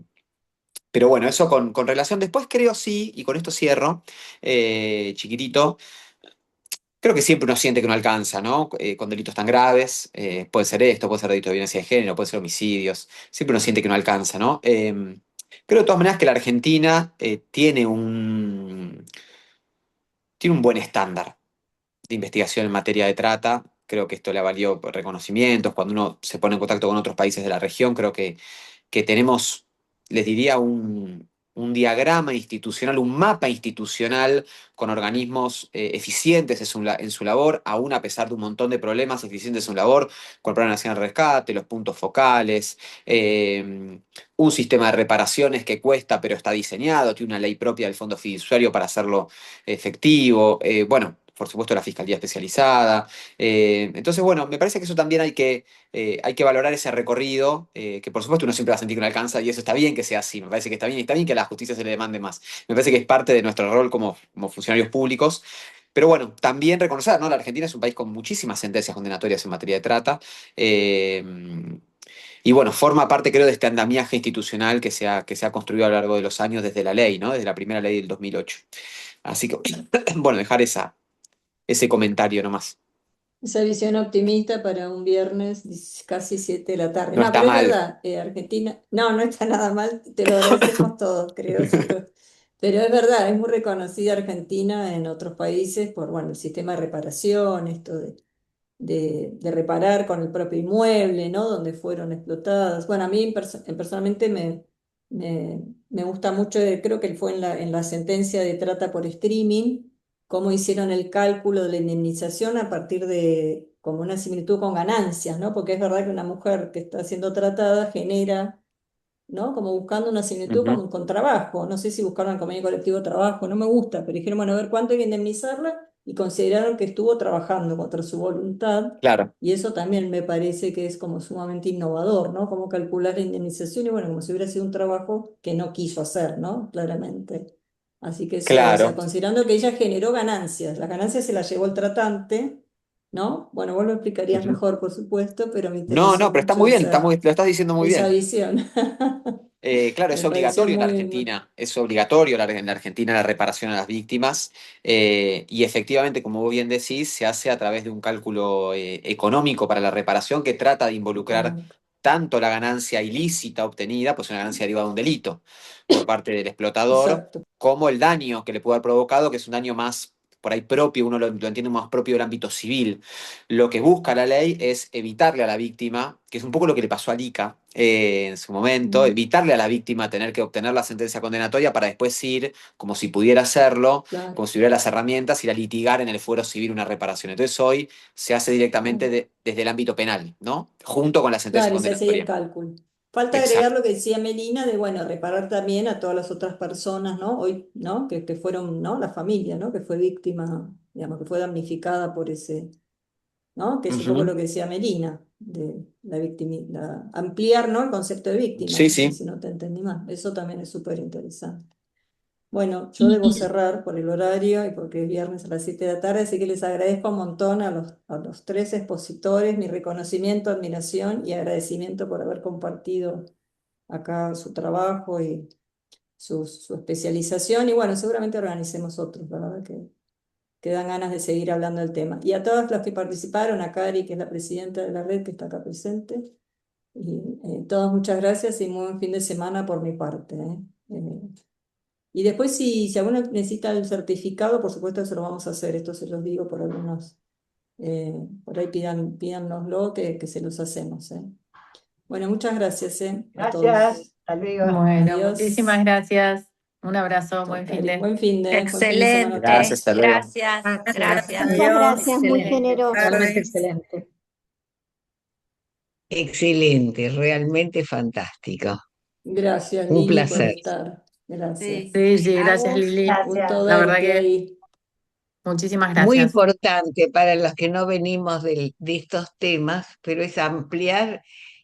pero bueno, eso con relación. Después creo sí, y con esto cierro, chiquitito, creo que siempre uno siente que no alcanza, ¿no? Con delitos tan graves, puede ser esto, puede ser delito de violencia de género, puede ser homicidios, siempre uno siente que no alcanza, ¿no? Creo de todas maneras que la Argentina tiene un buen estándar de investigación en materia de trata. Creo que esto le valió reconocimientos. Cuando uno se pone en contacto con otros países de la región, creo que tenemos, les diría, un diagrama institucional, un mapa institucional con organismos eficientes en su labor, aún a pesar de un montón de problemas, eficientes en su labor, con el Plan Nacional de Rescate, los puntos focales, un sistema de reparaciones que cuesta pero está diseñado, tiene una ley propia del Fondo Fiduciario para hacerlo efectivo, bueno, por supuesto la Fiscalía Especializada. Entonces, bueno, me parece que eso también hay que valorar ese recorrido, que por supuesto uno siempre va a sentir que no alcanza, y eso está bien que sea así, me parece que está bien, y está bien que a la justicia se le demande más. Me parece que es parte de nuestro rol como funcionarios públicos. Pero bueno, también reconocer, ¿no? La Argentina es un país con muchísimas sentencias condenatorias en materia de trata. eh, y bueno, forma parte, creo, de este andamiaje institucional que se ha construido a lo largo de los años desde la ley, ¿no? Desde la primera ley del 2008. Así que, bueno, dejar ese comentario nomás. Esa visión optimista para un viernes casi 7 de la tarde. No No, está pero es mal. verdad, Argentina, no, no está nada mal, te lo agradecemos todos, creo, sí, pero es verdad, es muy reconocida Argentina en otros países por, bueno, el sistema de reparación, esto de reparar con el propio inmueble, ¿no? Donde fueron explotadas. Bueno, a mí personalmente me gusta mucho, creo que fue en la sentencia de trata por streaming, cómo hicieron el cálculo de la indemnización a partir de como una similitud con ganancias, ¿no? Porque es verdad que una mujer que está siendo tratada genera, ¿no? Como buscando una similitud Ujú. con trabajo. No sé si buscaron el convenio colectivo de trabajo, no me gusta, pero dijeron, bueno, a ver cuánto hay que indemnizarla y consideraron que estuvo trabajando contra su voluntad. Claro, Y eso también me parece que es como sumamente innovador, ¿no? Cómo calcular la indemnización y bueno, como si hubiera sido un trabajo que no quiso hacer, ¿no? Claramente. Así que eso, o sea, claro. considerando que ella generó ganancias, las ganancias se las llevó el tratante, ¿no? Bueno, vos lo explicarías Ujú. mejor, por supuesto, pero me No, interesó no, pero está mucho muy bien, lo estás diciendo muy esa bien. visión. Claro, es Me pareció obligatorio en muy, muy... Argentina, es obligatorio en la Argentina la reparación a las víctimas, y efectivamente, como vos bien decís, se hace a través de un cálculo económico para la reparación que trata de involucrar económico. tanto la ganancia ilícita obtenida, pues una ganancia derivada de un delito por parte del explotador, Exacto, como el daño que le pudo haber provocado, que es un daño más por ahí propio, uno lo entiende más propio del ámbito civil. Lo que busca la ley es evitarle a la víctima, que es un poco lo que le pasó a Lica en su momento, mm, evitarle a la víctima tener que obtener la sentencia condenatoria para después ir, como si pudiera hacerlo, claro, como si hubiera las herramientas, ir a litigar en el fuero civil una reparación. Entonces hoy se hace directamente claro. Desde el ámbito penal, ¿no? Junto con la sentencia Claro, y se hace ahí el condenatoria. cálculo. Falta agregar Exacto. lo que decía Melina de, bueno, reparar también a todas las otras personas, ¿no? Hoy, ¿no? Que fueron, ¿no? La familia, ¿no? Que fue víctima, digamos, que fue damnificada por ese, ¿no? Que es un poco Ujú. lo que decía Melina, de la víctima, ampliar, ¿no? El concepto de víctima, Sí, no sé sí. si no te entendí más. Eso también es súper interesante. Bueno, yo debo Y, cerrar por el horario y porque es viernes a las 7 de la tarde, así que les agradezco un montón a los 3 expositores, mi reconocimiento, admiración y agradecimiento por haber compartido acá su trabajo y su especialización. Y bueno, seguramente organicemos otros, la verdad que dan ganas de seguir hablando del tema. Y a todos los que participaron, a Cari, que es la presidenta de la red, que está acá presente, y todos muchas gracias y muy buen fin de semana por mi parte. ¿Eh? Y después si alguno necesita el certificado, por supuesto se lo vamos a hacer, esto se los digo por algunos, por ahí pídanoslo que se los hacemos, ¿eh? Bueno, muchas gracias, a todos. Gracias, hasta luego. Bueno, Adiós. muchísimas gracias. Un abrazo, buen fin de. Buen fin de semana. Excelente, Gracias, hasta luego. gracias, gracias. Muchas Adiós. gracias, muy Buenas generoso. Realmente tardes. excelente. Excelente, realmente fantástico. Gracias, Un Lili, por placer. estar. Gracias. Sí. Sí, sí, gracias, Agus, Lili. Gusto Gracias. La verdad verte que ahí. muchísimas Muy gracias. importante para los que no venimos de estos temas, pero es ampliar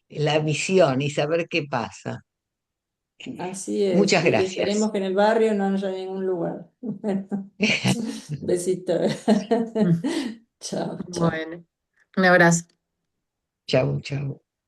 la visión y saber qué pasa. Así es, Muchas Lili. gracias. Esperemos que en el barrio no haya ningún lugar. Bueno, besito. Chao, chao. Bueno, un abrazo. Chau, chau.